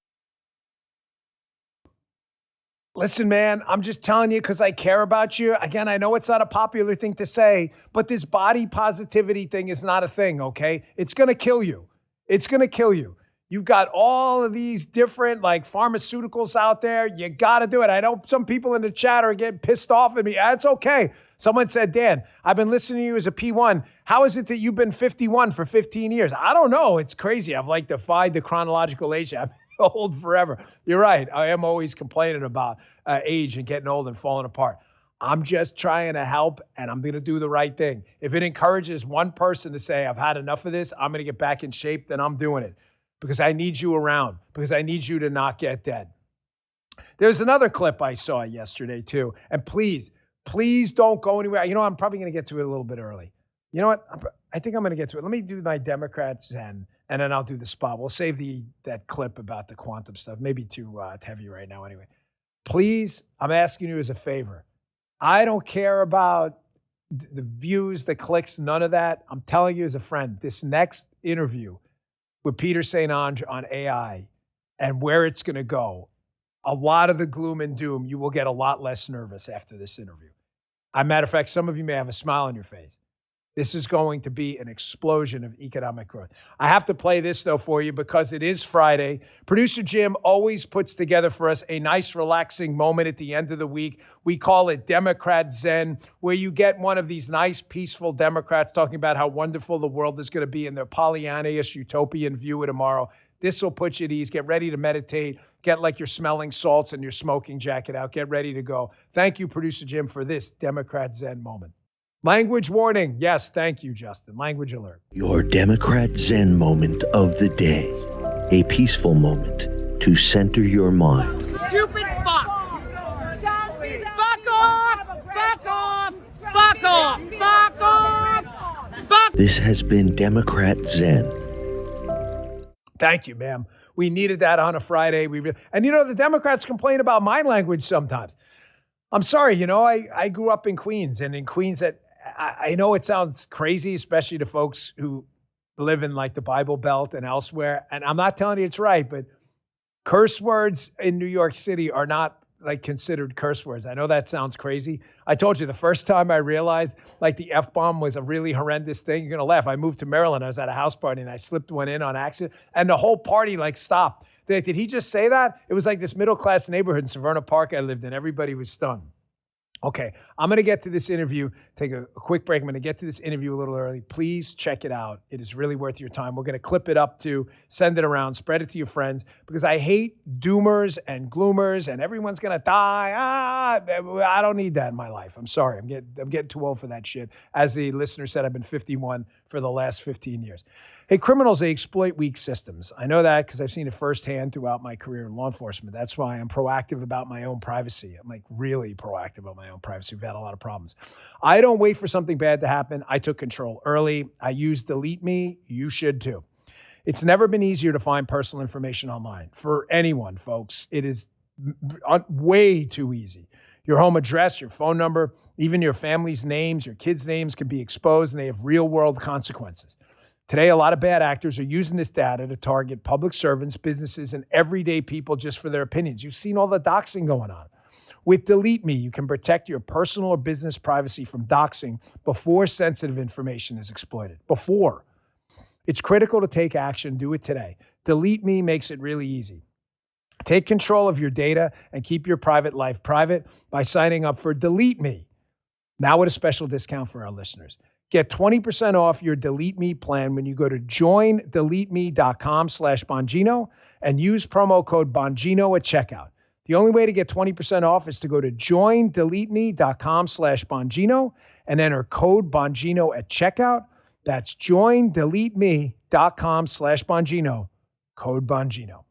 Listen, man, I'm just telling you because I care about you. Again, I know it's not a popular thing to say, but this body positivity thing is not a thing, okay? It's going to kill you. It's going to kill you. You've got all of these different like pharmaceuticals out there. You got to do it. I know some people in the chat are getting pissed off at me. That's okay. Someone said, Dan, I've been listening to you as a P1. How is it that you've been 51 for 15 years? I don't know. It's crazy. I've like defied the chronological age. I've been old forever. You're right. I am always complaining about age and getting old and falling apart. I'm just trying to help, and I'm going to do the right thing. If it encourages one person to say, I've had enough of this, I'm going to get back in shape, then I'm doing it. Because I need you around, because I need you to not get dead. There's another clip I saw yesterday too. And please don't go anywhere. You know, I'm probably going to get to it a little bit early. You know what? I think I'm going to get to it. Let me do my Democrats and then I'll do the spot. We'll save that clip about the quantum stuff. Maybe too heavy right now anyway. Please, I'm asking you as a favor. I don't care about the views, the clicks, none of that. I'm telling you as a friend, this next interview with Peter St. Onge on AI and where it's going to go, a lot of the gloom and doom, you will get a lot less nervous after this interview. As a matter of fact, some of you may have a smile on your face. This is going to be an explosion of economic growth. I have to play this, though, for you because it is Friday. Producer Jim always puts together for us a nice, relaxing moment at the end of the week. We call it Democrat Zen, where you get one of these nice, peaceful Democrats talking about how wonderful the world is going to be in their Pollyanna-ish utopian view of tomorrow. This will put you at ease. Get ready to meditate. Get like you're smelling salts and your smoking jacket out. Get ready to go. Thank you, Producer Jim, for this Democrat Zen moment. Language warning. Yes, thank you, Justin. Language alert. Your Democrat Zen moment of the day. A peaceful moment to center your mind. Stupid fuck! Fuck off! Fuck off! Fuck off! Fuck off! Fuck! This has been Democrat Zen. Thank you, ma'am. We needed that on a Friday. And you know, the Democrats complain about my language sometimes. I'm sorry, you know, I grew up in Queens, and in Queens I know it sounds crazy, especially to folks who live in like the Bible Belt and elsewhere. And I'm not telling you it's right, but curse words in New York City are not like considered curse words. I know that sounds crazy. I told you the first time I realized like the F-bomb was a really horrendous thing. You're going to laugh. I moved to Maryland. I was at a house party and I slipped one in on accident and the whole party like stopped. They're like, did he just say that? It was like this middle-class neighborhood in Severna Park I lived in. Everybody was stunned. Okay, I'm going to get to this interview. Take a quick break. I'm going to get to this interview a little early. Please check it out. It is really worth your time. We're going to clip it up too, send it around, spread it to your friends, because I hate doomers and gloomers and everyone's going to die. I don't need that in my life. I'm sorry. I'm getting too old for that shit. As the listener said, I've been 51 for the last 15 years. Hey, criminals, they exploit weak systems. I know that because I've seen it firsthand throughout my career in law enforcement. That's why I'm proactive about my own privacy. I'm like really proactive about my own privacy. We've had a lot of problems. I don't wait for something bad to happen. I took control early. I use Delete Me. You should too. It's never been easier to find personal information online for anyone, folks. It is way too easy. Your home address, your phone number, even your family's names, your kids' names can be exposed, and they have real-world consequences. Today, a lot of bad actors are using this data to target public servants, businesses, and everyday people just for their opinions. You've seen all the doxing going on. With Delete Me, you can protect your personal or business privacy from doxing before sensitive information is exploited. Before. It's critical to take action. Do it today. Delete Me makes it really easy. Take control of your data and keep your private life private by signing up for Delete Me. Now with a special discount for our listeners. Get 20% off your Delete Me plan when you go to joindeleteme.com/Bongino and use promo code Bongino at checkout. The only way to get 20% off is to go to joindeleteme.com/Bongino and enter code Bongino at checkout. That's joindeleteme.com/Bongino, code Bongino.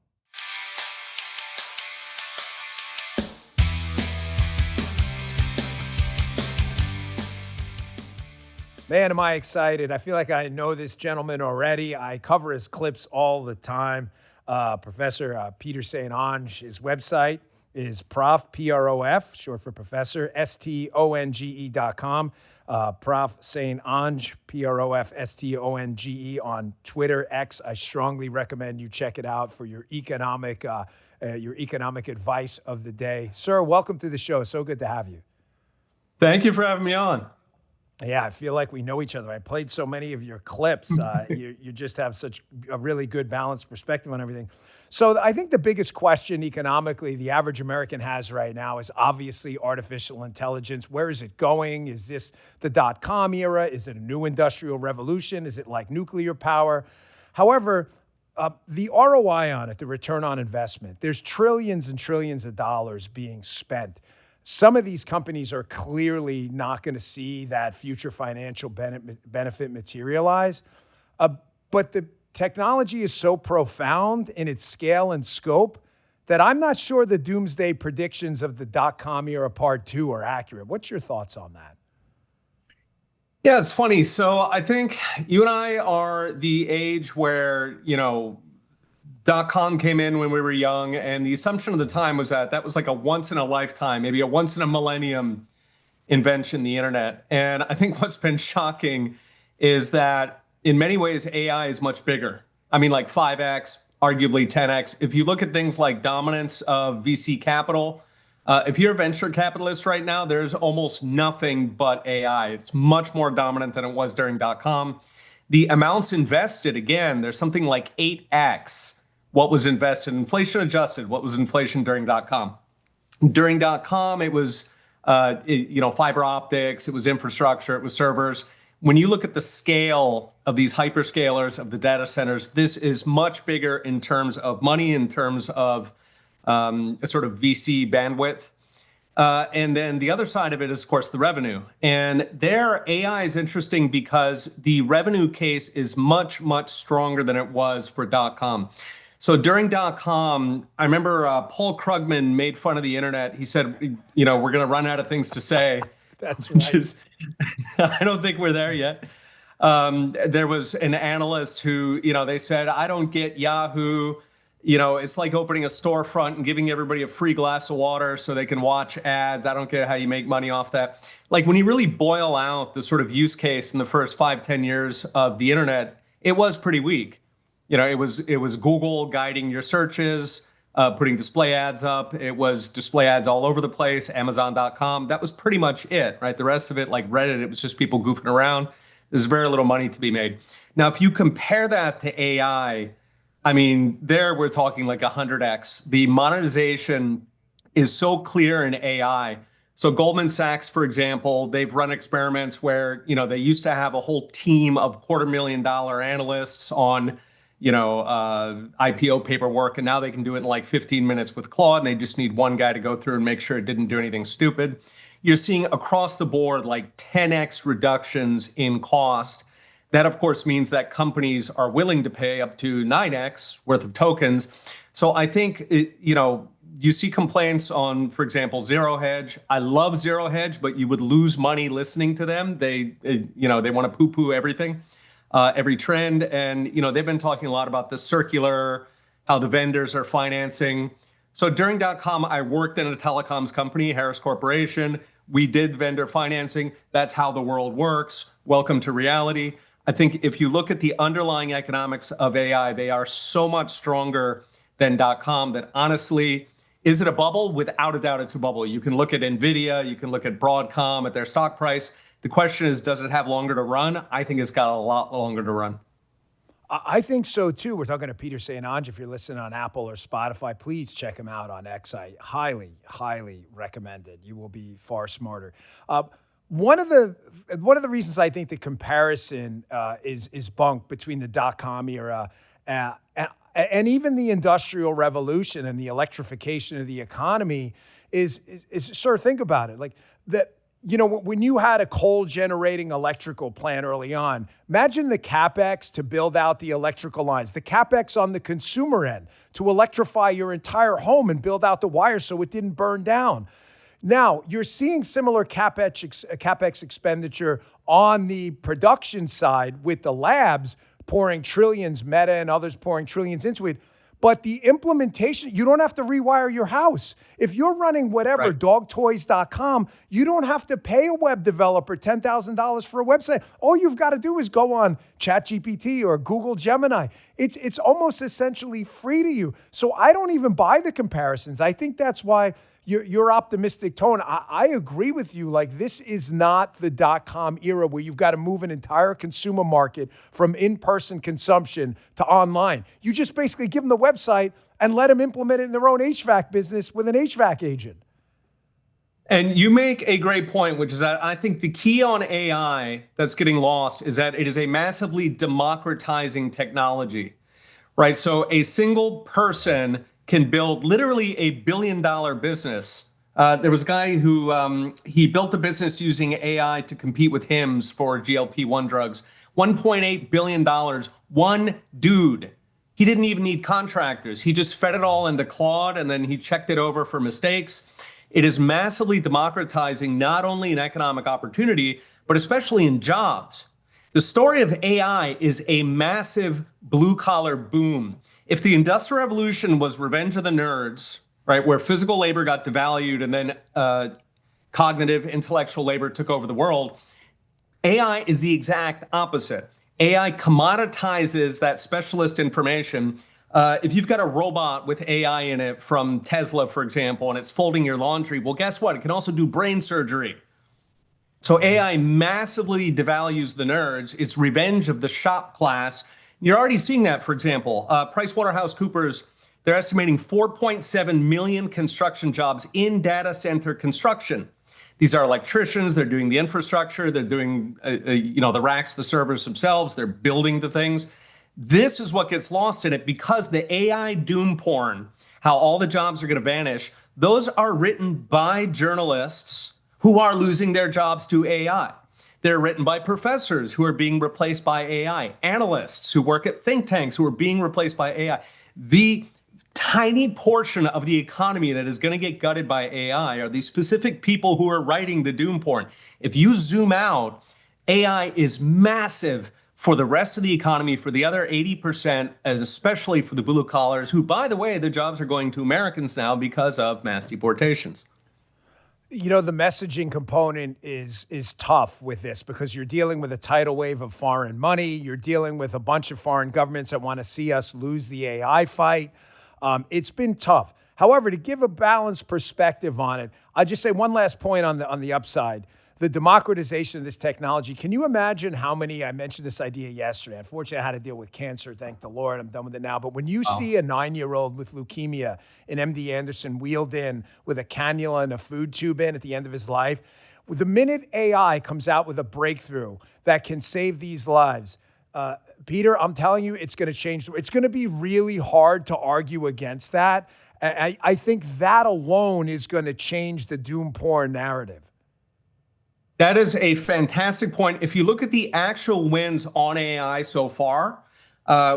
Man, am I excited. I feel like I know this gentleman already. I cover his clips all the time. Professor Peter St. Onge, his website is Prof, P-R-O-F, short for Professor, STONGE.com. Prof. St. Onge, P-R-O-F, STONGE on Twitter, X. I strongly recommend you check it out for your economic advice of the day. Sir, welcome to the show. So good to have you. Thank you for having me on. Yeah, I feel like we know each other. I played so many of your clips. You just have such a really good balanced perspective on everything. So I think the biggest question economically the average American has right now is obviously artificial intelligence. Where is it going? Is this the dot-com era? Is it a new industrial revolution? Is it like nuclear power? However, the ROI on it, the return on investment, there's trillions and trillions of dollars being spent. Some of these companies are clearly not going to see that future financial benefit materialize. But the technology is so profound in its scale and scope that I'm not sure the doomsday predictions of the dot-com era part 2 are accurate. What's your thoughts on that? Yeah, it's funny. So I think you and I are the age where, .com came in when we were young, and the assumption of the time was that that was like a once in a lifetime, maybe a once in a millennium invention, the internet. And I think what's been shocking is that in many ways, AI is much bigger. I mean, like 5x, arguably 10x. If you look at things like dominance of VC capital, if you're a venture capitalist right now, there's almost nothing but AI. It's much more dominant than it was during .com. The amounts invested, again, there's something like 8x what was invested, inflation adjusted, what was inflation during .com. During .com, it was fiber optics, it was infrastructure, it was servers. When you look at the scale of these hyperscalers, of the data centers, this is much bigger in terms of money, in terms of a sort of VC bandwidth. And then the other side of it is, of course, the revenue. And there, AI is interesting because the revenue case is much, much stronger than it was for .com. So during .com, I remember Paul Krugman made fun of the internet. He said, we're going to run out of things to say. That's right. I don't think we're there yet. There was an analyst who, they said, I don't get Yahoo. It's like opening a storefront and giving everybody a free glass of water so they can watch ads. I don't get how you make money off that. Like when you really boil out the sort of use case in the first 5-10 years of the internet, it was pretty weak. It was Google guiding your searches, putting display ads up. It was display ads all over the place, Amazon.com. That was pretty much it, right? The rest of it, like Reddit, it was just people goofing around. There's very little money to be made. Now, if you compare that to AI, I mean, there we're talking like 100x. The monetization is so clear in AI. So Goldman Sachs, for example, they've run experiments where, they used to have a whole team of $250,000 analysts on IPO paperwork, and now they can do it in like 15 minutes with Claude, and they just need one guy to go through and make sure it didn't do anything stupid. You're seeing across the board like 10x reductions in cost. That, of course, means that companies are willing to pay up to 9x worth of tokens. So I think, you see complaints on, for example, Zero Hedge. I love Zero Hedge, but you would lose money listening to them. They want to poo-poo everything. Every trend. And, they've been talking a lot about the circular, how the vendors are financing. So during .com, I worked in a telecoms company, Harris Corporation. We did vendor financing. That's how the world works. Welcome to reality. I think if you look at the underlying economics of AI, they are so much stronger than .com that honestly, is it a bubble? Without a doubt, it's a bubble. You can look at NVIDIA, you can look at Broadcom at their stock price. The question is, does it have longer to run? I think it's got a lot longer to run. I think so, too. We're talking to Peter St. Onge. If you're listening on Apple or Spotify, please check him out on X. I highly, highly recommend it. You will be far smarter. One of the reasons I think the comparison is bunk between the .com era and even the Industrial Revolution and the electrification of the economy is sort of think about it. Like that. When you had a coal-generating electrical plant early on, imagine the CapEx to build out the electrical lines, the CapEx on the consumer end to electrify your entire home and build out the wires so it didn't burn down. Now, you're seeing similar CapEx expenditure on the production side with the labs pouring trillions, Meta and others pouring trillions into it. But the implementation, you don't have to rewire your house. If you're running whatever, right, dogtoys.com, you don't have to pay a web developer $10,000 for a website. All you've got to do is go on ChatGPT or Google Gemini. It's almost essentially free to you. So I don't even buy the comparisons. I think that's why, your optimistic tone. I agree with you. Like, this is not the .com era where you've got to move an entire consumer market from in-person consumption to online. You just basically give them the website and let them implement it in their own HVAC business with an HVAC agent. And you make a great point, which is that I think the key on AI that's getting lost is that it is a massively democratizing technology, right? So a single person can build literally $1 billion business. There was a guy who he built a business using AI to compete with Hims for GLP-1 drugs. $1.8 billion, one dude. He didn't even need contractors. He just fed it all into Claude and then he checked it over for mistakes. It is massively democratizing not only an economic opportunity, but especially in jobs. The story of AI is a massive blue-collar boom. If the Industrial Revolution was revenge of the nerds, right, where physical labor got devalued and then cognitive, intellectual labor took over the world, AI is the exact opposite. AI commoditizes that specialist information. If you've got a robot with AI in it from Tesla, for example, and it's folding your laundry, well, guess what? It can also do brain surgery. So AI massively devalues the nerds. It's revenge of the shop class. You're already seeing that, for example. PricewaterhouseCoopers, they're estimating 4.7 million construction jobs in data center construction. These are electricians. They're doing the infrastructure. They're doing the racks, the servers themselves. They're building the things. This is what gets lost in it because the AI doom porn, how all the jobs are going to vanish, those are written by journalists who are losing their jobs to AI. They're written by professors who are being replaced by AI, analysts who work at think tanks who are being replaced by AI. The tiny portion of the economy that is going to get gutted by AI are these specific people who are writing the doom porn. If you zoom out, AI is massive for the rest of the economy, for the other 80%, as especially for the blue collars, who, by the way, the jobs are going to Americans now because of mass deportations. You know, the messaging component is tough with this because you're dealing with a tidal wave of foreign money. You're dealing with a bunch of foreign governments that want to see us lose the AI fight. It's been tough. However, to give a balanced perspective on it, I'll just say one last point on the upside. The democratization of this technology. Can you imagine how many, I mentioned this idea yesterday. Unfortunately, I had to deal with cancer, thank the Lord. I'm done with it now. But when you see a 9-year-old with leukemia in MD Anderson wheeled in with a cannula and a food tube in at the end of his life, the minute AI comes out with a breakthrough that can save these lives, Peter, I'm telling you, it's going to change. It's going to be really hard to argue against that. I think that alone is going to change the doom porn narrative. That is a fantastic point. If you look at the actual wins on AI so far,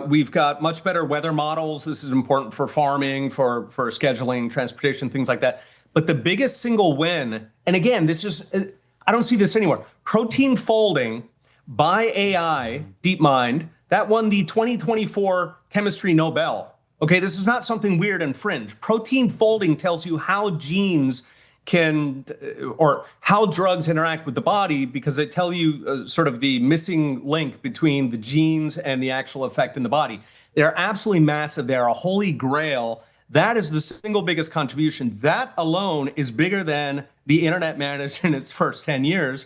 we've got much better weather models. This is important for farming, for scheduling, transportation, things like that. But the biggest single win, and again, this is, I don't see this anywhere. Protein folding by AI, DeepMind, that won the 2024 Chemistry Nobel. Okay, this is not something weird and fringe. Protein folding tells you how genes can, or how drugs interact with the body, because they tell you sort of the missing link between the genes and the actual effect in the body. They're absolutely massive. They're a holy grail. That is the single biggest contribution. That alone is bigger than the internet managed in its first 10 years.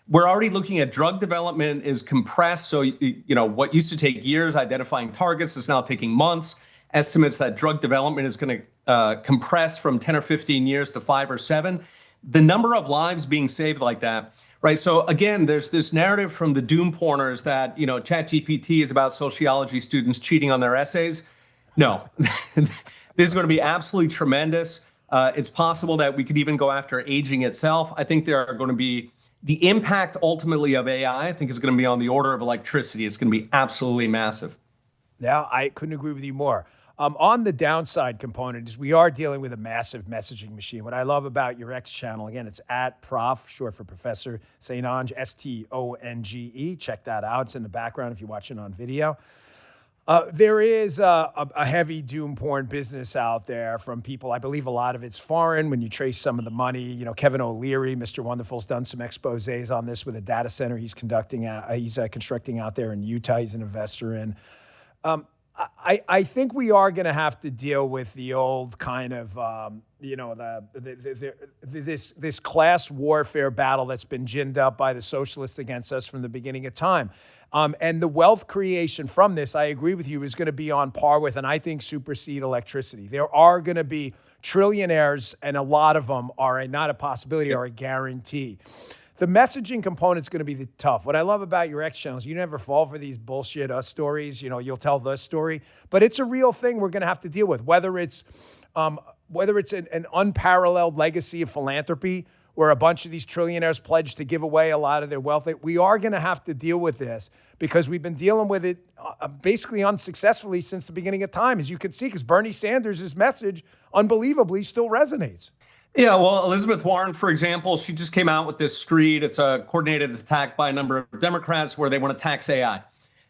We're already looking at drug development is compressed. So, what used to take years identifying targets is now taking months. Estimates that drug development is going to compress from 10 or 15 years to 5 or 7. The number of lives being saved like that, right? So again, there's this narrative from the doom porners that, ChatGPT is about sociology students cheating on their essays. No, this is going to be absolutely tremendous. It's possible that we could even go after aging itself. I think there are going to be the impact ultimately of AI, I think is going to be on the order of electricity. It's going to be absolutely massive. Yeah, I couldn't agree with you more. On the downside component is we are dealing with a massive messaging machine. What I love about your X channel, again, it's @Prof, short for Professor Stonge, Stonge. Check that out. It's in the background if you're watching on video. There is a heavy doom porn business out there from people. I believe a lot of it's foreign when you trace some of the money. Kevin O'Leary, Mr. Wonderful's done some exposés on this with a data center he's constructing out there in Utah. He's an investor in. I think we are going to have to deal with the old kind of, this class warfare battle that's been ginned up by the socialists against us from the beginning of time. And the wealth creation from this, I agree with you, is going to be on par with, and I think supersede electricity. There are going to be trillionaires, and a lot of them are not a possibility, are a guarantee. The messaging component is going to be tough. What I love about your X channels, you never fall for these bullshit us stories. You'll tell the story, but it's a real thing we're going to have to deal with. Whether it's an unparalleled legacy of philanthropy, where a bunch of these trillionaires pledged to give away a lot of their wealth, we are going to have to deal with this because we've been dealing with it basically unsuccessfully since the beginning of time, as you can see, because Bernie Sanders' message unbelievably still resonates. Yeah, well, Elizabeth Warren, for example, she just came out with this screed. It's a coordinated attack by a number of Democrats where they want to tax AI.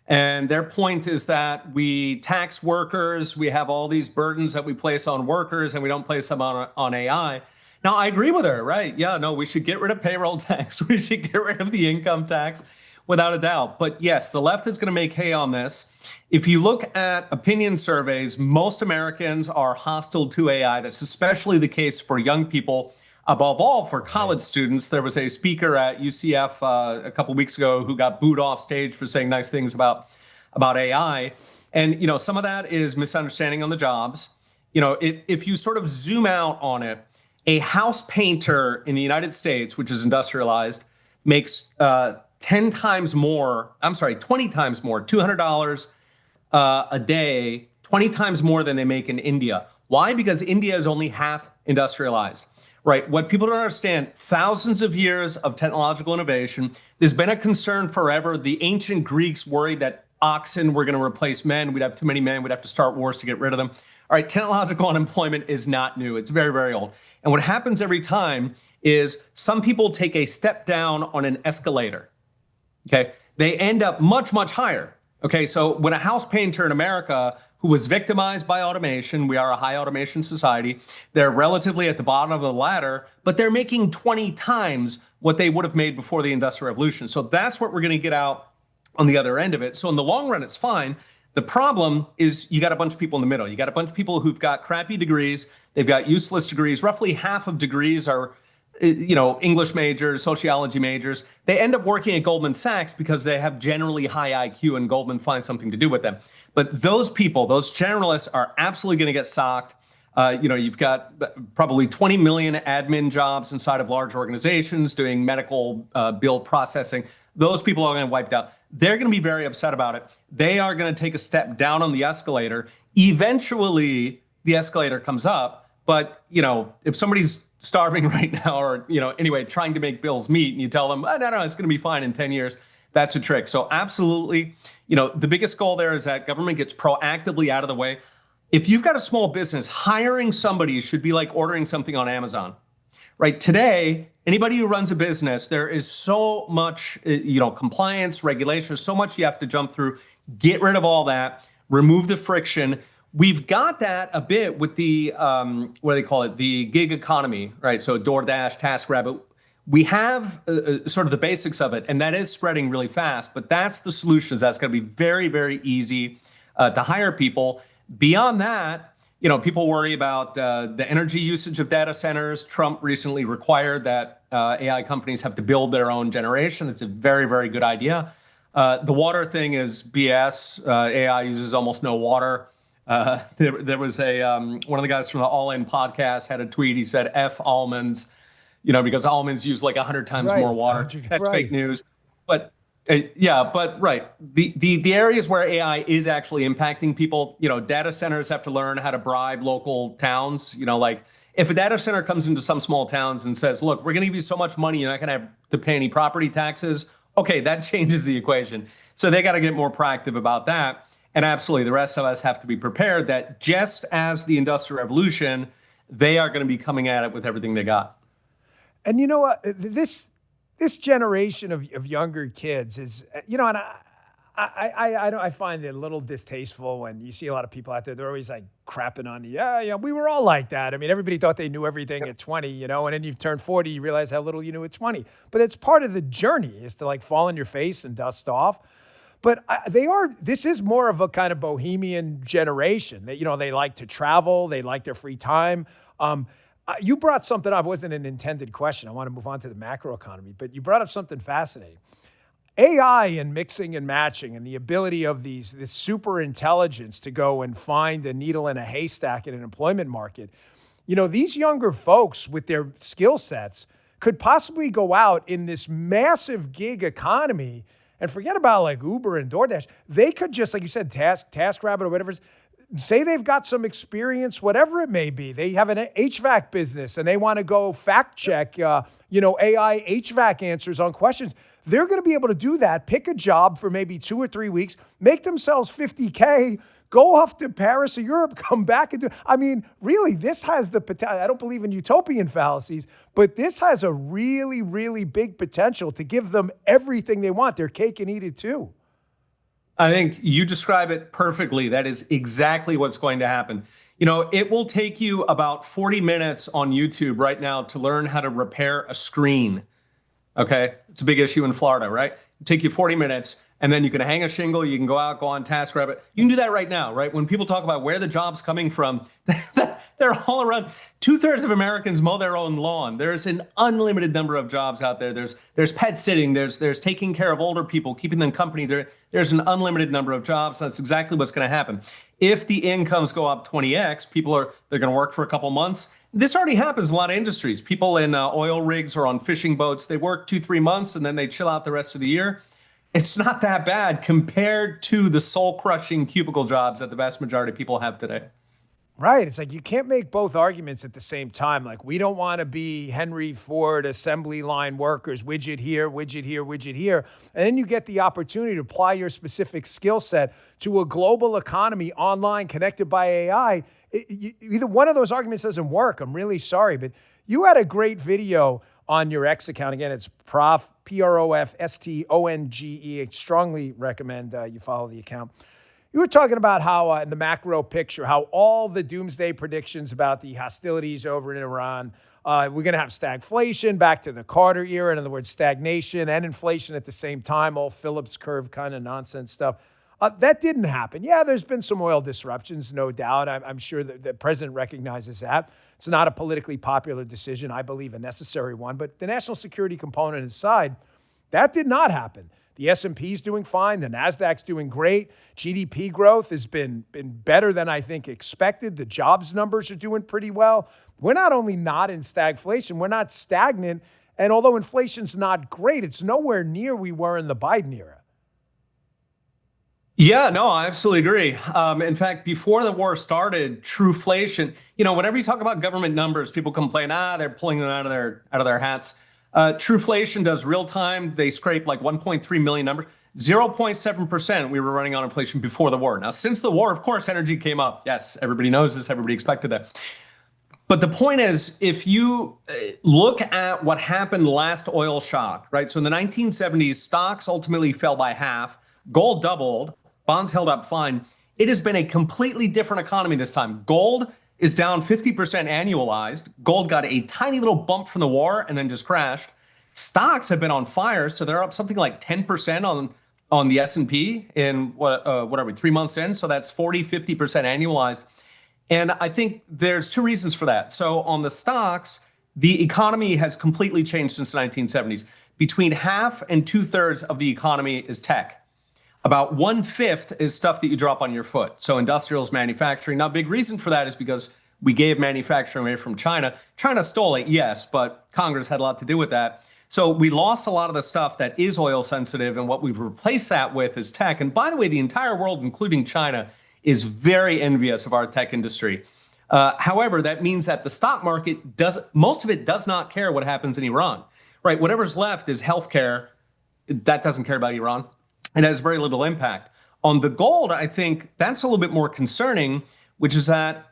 And their point is that we tax workers, we have all these burdens that we place on workers, and we don't place them on AI. Now, I agree with her, right? Yeah, no, we should get rid of payroll tax. We should get rid of the income tax, without a doubt. But yes, the left is going to make hay on this. If you look at opinion surveys, most Americans are hostile to AI. That's especially the case for young people. Above all, for college students, there was a speaker at UCF a couple weeks ago who got booed off stage for saying nice things about AI. And, some of that is misunderstanding on the jobs. If you sort of zoom out on it, a house painter in the United States, which is industrialized, makes 20 times more, $200 a day, 20 times more than they make in India. Why? Because India is only half industrialized, right? What people don't understand, thousands of years of technological innovation. There's been a concern forever. The ancient Greeks worried that oxen were going to replace men. We'd have too many men. We'd have to start wars to get rid of them. All right, technological unemployment is not new. It's very, very old. And what happens every time is some people take a step down on an escalator. Okay, they end up much, much higher. Okay, so when a house painter in America who was victimized by automation, we are a high automation society, they're relatively at the bottom of the ladder, but they're making 20 times what they would have made before the Industrial Revolution. So that's what we're going to get out on the other end of it. So in the long run, it's fine. The problem is you got a bunch of people in the middle. You got a bunch of people who've got crappy degrees. They've got useless degrees. Roughly half of degrees are English majors, sociology majors. They end up working at Goldman Sachs because they have generally high IQ and Goldman finds something to do with them. But those people, those generalists, are absolutely going to get socked. You've got probably 20 million admin jobs inside of large organizations doing medical bill processing. Those people are going to get wiped out. They're going to be very upset about it. They are going to take a step down on the escalator. Eventually, the escalator comes up. But, if somebody's starving right now or, anyway, trying to make bills meet and you tell them, no, it's going to be fine in 10 years, that's a trick. So absolutely, the biggest goal there is that government gets proactively out of the way. If you've got a small business, hiring somebody should be like ordering something on Amazon. Right today, anybody who runs a business, there is so much, compliance, regulation, so much you have to jump through. Get rid of all that, remove the friction. We've got that a bit with the, what do they call it? The gig economy, right? So DoorDash, TaskRabbit. We have sort of the basics of it, and that is spreading really fast, but that's the solutions. That's going to be very, very easy to hire people. Beyond that, people worry about the energy usage of data centers. Trump recently required that AI companies have to build their own generation. It's a very, very good idea. The water thing is BS. AI uses almost no water. There was one of the guys from the All In podcast had a tweet. He said, F almonds, because almonds use like 100 times more water. That's fake news. But right. The areas where AI is actually impacting people, data centers have to learn how to bribe local towns. Like if a data center comes into some small towns and says, look, we're going to give you so much money, you're not going to have to pay any property taxes. Okay, that changes the equation. So they got to get more proactive about that. And absolutely, the rest of us have to be prepared that just as the Industrial Revolution, they are going to be coming at it with everything they got. And you know what? This generation of younger kids is, and I find it a little distasteful when you see a lot of people out there. They're always like crapping on you. We were all like that. I mean, everybody thought they knew everything at 20, and then you've turned 40, you realize how little you knew at 20. But it's part of the journey is to like fall on your face and dust off. But this is more of a kind of bohemian generation that, they like to travel. They like their free time. You brought something up. It wasn't an intended question. I want to move on to the macro economy, but you brought up something fascinating. AI and mixing and matching and the ability of this super intelligence to go and find a needle in a haystack in an employment market. These younger folks with their skill sets could possibly go out in this massive gig economy and forget about like Uber and DoorDash. They could just, like you said, TaskRabbit or whatever, say they've got some experience, whatever it may be. They have an HVAC business and they want to go fact check, AI HVAC answers on questions. They're going to be able to do that, pick a job for maybe 2 or 3 weeks, make themselves $50K, go off to Paris or Europe, come back and do. I mean, really, this has the potential. I don't believe in utopian fallacies, but this has a really, really big potential to give them everything they want, their cake and eat it too. I think you describe it perfectly. That is exactly what's going to happen. It will take you about 40 minutes on YouTube right now to learn how to repair a screen. Okay, it's a big issue in Florida, right? It'll take you 40 minutes. And then you can hang a shingle, you can go out, go on TaskRabbit. You can do that right now, right? When people talk about where the job's coming from, they're all around. 2/3 of Americans mow their own lawn. There's an unlimited number of jobs out there. There's pet sitting, there's taking care of older people, keeping them company. There's an unlimited number of jobs. That's exactly what's going to happen. If the incomes go up 20x, they're going to work for a couple months. This already happens in a lot of industries. People in oil rigs or on fishing boats, they work 2-3 months and then they chill out the rest of the year. It's not that bad compared to the soul-crushing cubicle jobs that the vast majority of people have today. Right. It's like you can't make both arguments at the same time. Like, we don't want to be Henry Ford assembly line workers, widget here, widget here, widget here. And then you get the opportunity to apply your specific skill set to a global economy online connected by AI. Either one of those arguments doesn't work. I'm really sorry. But you had a great video on your X account. Again, it's Prof, PROFSTONGE. I strongly recommend you follow the account. You were talking about how in the macro picture, how all the doomsday predictions about the hostilities over in Iran, we're going to have stagflation back to the Carter era. In other words, stagnation and inflation at the same time, all Phillips curve kind of nonsense stuff. That didn't happen. Yeah, there's been some oil disruptions, no doubt. I'm sure that the president recognizes that. It's not a politically popular decision, I believe a necessary one. But the national security component aside, that did not happen. The S&P is doing fine. The NASDAQ's doing great. GDP growth has been better than I think expected. The jobs numbers are doing pretty well. We're not only not in stagflation, we're not stagnant. And although inflation's not great, it's nowhere near we were in the Biden era. Yeah, no, I absolutely agree. In fact, before the war started, trueflation, whenever you talk about government numbers, people complain, they're pulling them out of their hats. Trueflation does real time. They scrape like 1.3 million numbers. 0.7% we were running on inflation before the war. Now, since the war, of course, energy came up. Yes, everybody knows this. Everybody expected that. But the point is, if you look at what happened last oil shock, right? So in the 1970s, stocks ultimately fell by half. Gold doubled. Bonds held up fine. It has been a completely different economy this time. Gold is down 50% annualized. Gold got a tiny little bump from the war and then just crashed. Stocks have been on fire, so they're up something like 10% on the S&P in what are we, 3 months in? So that's 40-50% annualized. And I think there's two reasons for that. So on the stocks, the economy has completely changed since the 1970s. Between half and 2/3 of the economy is tech. About 1/5 is stuff that you drop on your foot. So industrials, manufacturing. Now, a big reason for that is because we gave manufacturing away from China. China stole it, yes, but Congress had a lot to do with that. So we lost a lot of the stuff that is oil sensitive, and what we've replaced that with is tech. And by the way, the entire world, including China, is very envious of our tech industry. However, that means that the stock market most of it does not care what happens in Iran, right? Whatever's left is healthcare. That doesn't care about Iran. It has very little impact. On the gold, I think that's a little bit more concerning, which is that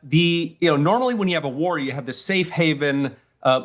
normally when you have a war, you have the safe haven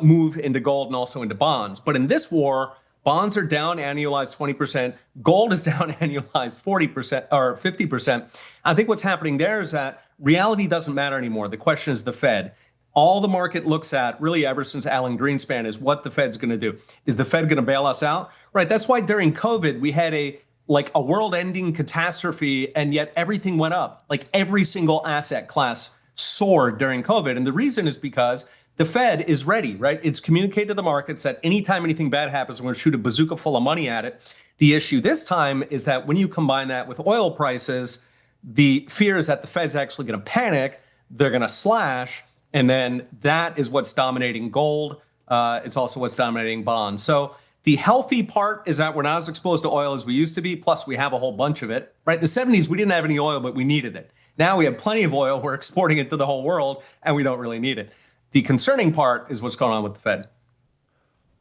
move into gold and also into bonds. But in this war, bonds are down annualized 20%. Gold is down annualized 40% or 50%. I think what's happening there is that reality doesn't matter anymore. The question is the Fed. All the market looks at, really ever since Alan Greenspan, is what the Fed's going to do. Is the Fed going to bail us out? Right. That's why during COVID, we had a like a world-ending catastrophe, and yet everything went up. Like every single asset class soared during COVID. And the reason is because the Fed is ready, right? It's communicated to the markets that anytime anything bad happens, we're going to shoot a bazooka full of money at it. The issue this time is that when you combine that with oil prices, the fear is that the Fed's actually going to panic, they're going to slash, and then that is what's dominating gold. It's also what's dominating bonds. So the healthy part is that we're not as exposed to oil as we used to be, plus we have a whole bunch of it, right? In the 70s, we didn't have any oil, but we needed it. Now we have plenty of oil, we're exporting it to the whole world, and we don't really need it. The concerning part is what's going on with the Fed.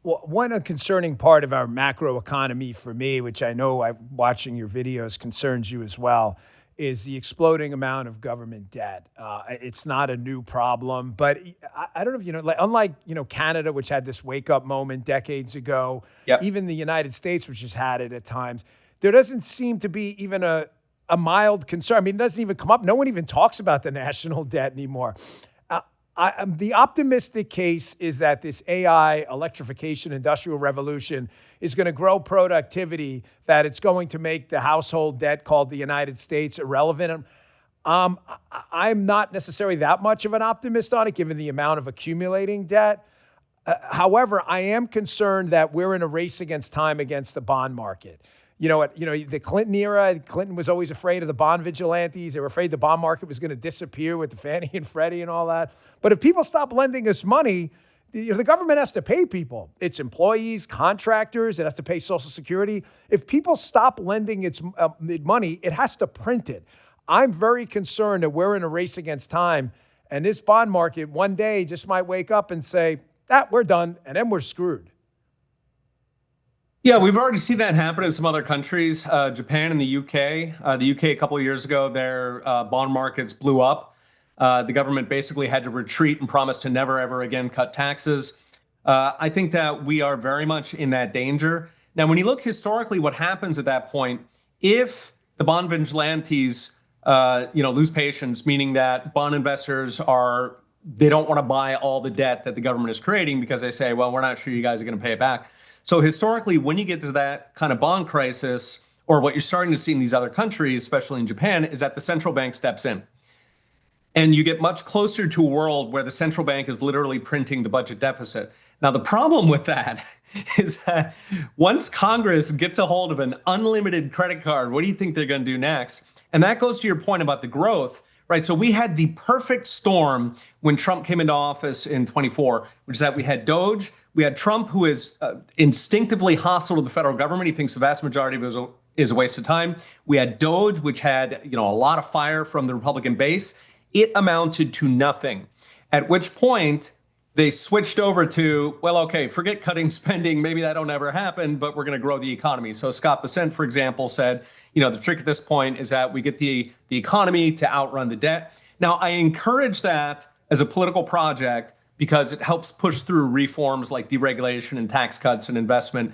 Well, one concerning part of our macro economy for me, which I know watching your videos concerns you as well, is the exploding amount of government debt. It's not a new problem, but I don't know if you know, like, unlike, Canada, which had this wake up moment decades ago, even the United States, which has had it at times, there doesn't seem to be even a mild concern. I mean, it doesn't even come up. No one even talks about the national debt anymore. The optimistic case is that this AI, electrification, industrial revolution is going to grow productivity, that it's going to make the household debt called the United States irrelevant. I'm not necessarily that much of an optimist on it, given the amount of accumulating debt. However, I am concerned that we're in a race against time against the bond market. The Clinton era, Clinton was always afraid of the bond vigilantes. They were afraid the bond market was going to disappear with the Fannie and Freddie and all that. But if people stop lending us money, the government has to pay people, its employees, contractors. It has to pay Social Security. If people stop lending its money, it has to print it. I'm very concerned that we're in a race against time. And this bond market one day just might wake up and say, we're done. And then we're screwed. Yeah, we've already seen that happen in some other countries, Japan and the UK. The UK a couple of years ago, their bond markets blew up. The government basically had to retreat and promise to never, ever again cut taxes. I think that we are very much in that danger. Now, when you look historically, what happens at that point, if the bond vigilantes, lose patience, meaning that bond investors they don't want to buy all the debt that the government is creating because they say, well, we're not sure you guys are going to pay it back. So historically, when you get to that kind of bond crisis, or what you're starting to see in these other countries, especially in Japan, is that the central bank steps in. And you get much closer to a world where the central bank is literally printing the budget deficit. Now, the problem with that is that once Congress gets a hold of an unlimited credit card, what do you think they're going to do next? And that goes to your point about the growth, right? So we had the perfect storm when Trump came into office in 24, which is that we had Doge. We had Trump, who is instinctively hostile to the federal government. He thinks the vast majority of it is a waste of time. We had Doge, which had a lot of fire from the Republican base. It amounted to nothing. At which point they switched over to, well, okay, forget cutting spending. Maybe that don't ever happen, but we're going to grow the economy. So Scott Bessent, for example, said, the trick at this point is that we get the economy to outrun the debt. Now, I encourage that as a political project, because it helps push through reforms like deregulation and tax cuts and investment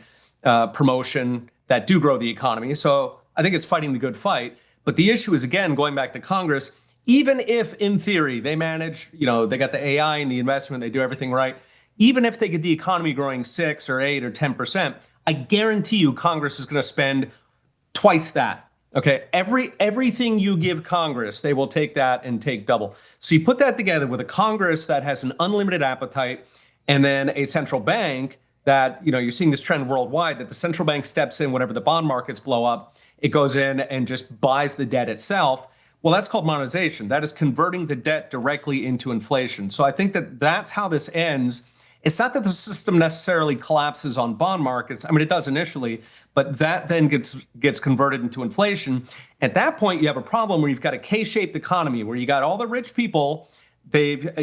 promotion that do grow the economy. So I think it's fighting the good fight. But the issue is, again, going back to Congress, even if in theory they manage, they got the AI and the investment, they do everything right. Even if they get the economy growing 6 or 8 or 10%, I guarantee you Congress is going to spend twice that. Okay, everything you give Congress, they will take that and take double. So you put that together with a Congress that has an unlimited appetite, and then a central bank that, you're seeing this trend worldwide, that the central bank steps in whenever the bond markets blow up. It goes in and just buys the debt itself. Well, that's called monetization. That is converting the debt directly into inflation. So I think that that's how this ends. It's not that the system necessarily collapses on bond markets. I mean, it does initially, but that then gets converted into inflation. At that point, you have a problem where you've got a K-shaped economy where you got all the rich people. They've got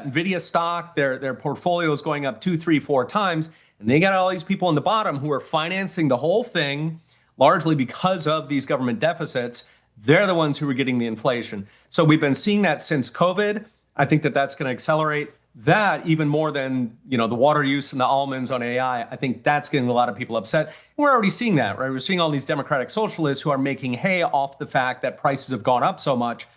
Nvidia stock. Their portfolio is going up 2, 3, 4 times, and they got all these people in the bottom who are financing the whole thing largely because of these government deficits. They're the ones who are getting the inflation. So we've been seeing that since COVID. I think that that's going to accelerate. That even more than, the water use and the almonds on AI, I think that's getting a lot of people upset. And we're already seeing that, right? We're seeing all these democratic socialists who are making hay off the fact that prices have gone up so much.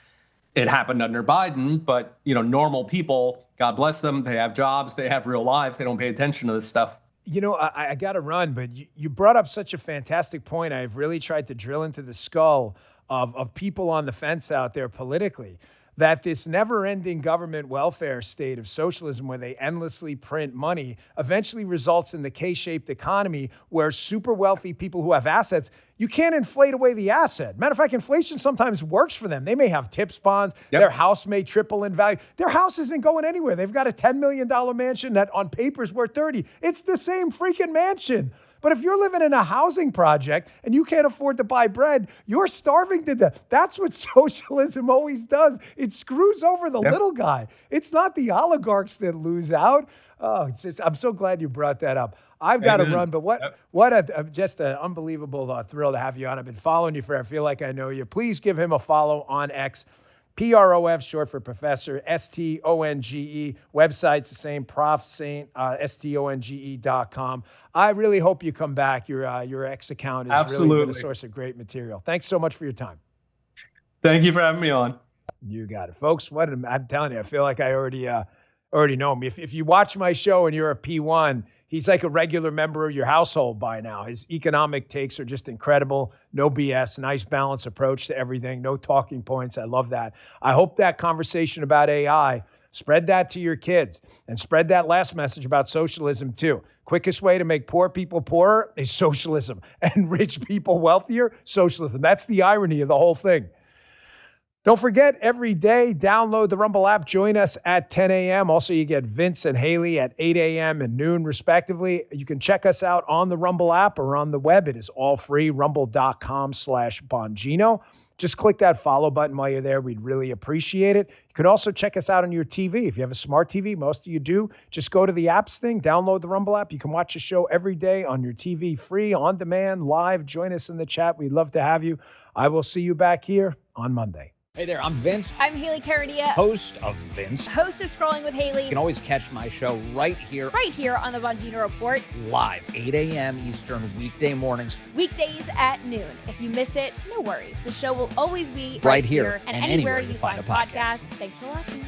It happened under Biden, but, normal people, God bless them, they have jobs, they have real lives, they don't pay attention to this stuff. You know, I got to run, but you brought up such a fantastic point. I've really tried to drill into the skull of people on the fence out there politically, that this never-ending government welfare state of socialism where they endlessly print money eventually results in the K-shaped economy where super wealthy people who have assets, you can't inflate away the asset. Matter of fact, inflation sometimes works for them. They may have TIPS bonds. Yep. Their house may triple in value. Their house isn't going anywhere. They've got a $10 million mansion that on paper is worth 30. It's the same freaking mansion. But if you're living in a housing project and you can't afford to buy bread, you're starving to death. That's what socialism always does. It screws over the little guy. It's not the oligarchs that lose out. Oh, I'm so glad you brought that up. I've got to run, but what just an unbelievable thrill to have you on. I've been following you forever. I feel like I know you. Please give him a follow on X. PROF, short for Professor, STONGE. Website's the same, ProfSaint, STONGE.com. I really hope you come back. Your X account has really been a source of great material. Thanks so much for your time. Thank you for having me on. You got it. Folks, I'm telling you, I feel like I already know him. If you watch my show and you're a P1, he's like a regular member of your household by now. His economic takes are just incredible. No BS, nice balanced approach to everything. No talking points. I love that. I hope that conversation about AI, spread that to your kids and spread that last message about socialism too. Quickest way to make poor people poorer is socialism and rich people wealthier, socialism. That's the irony of the whole thing. Don't forget, every day, download the Rumble app. Join us at 10 a.m. Also, you get Vince and Haley at 8 a.m. and noon, respectively. You can check us out on the Rumble app or on the web. It is all free, rumble.com/Bongino. Just click that follow button while you're there. We'd really appreciate it. You can also check us out on your TV. If you have a smart TV, most of you do, just go to the apps thing, download the Rumble app. You can watch the show every day on your TV, free, on demand, live. Join us in the chat. We'd love to have you. I will see you back here on Monday. Hey there, I'm Vince. I'm Haley Caradia, host of Vince. Host of Scrolling with Haley. You can always catch my show right here on the Bongino Report. Live, 8 a.m. Eastern, weekday mornings. Weekdays at noon. If you miss it, no worries. The show will always be right here and anywhere you find podcasts. Thanks for watching.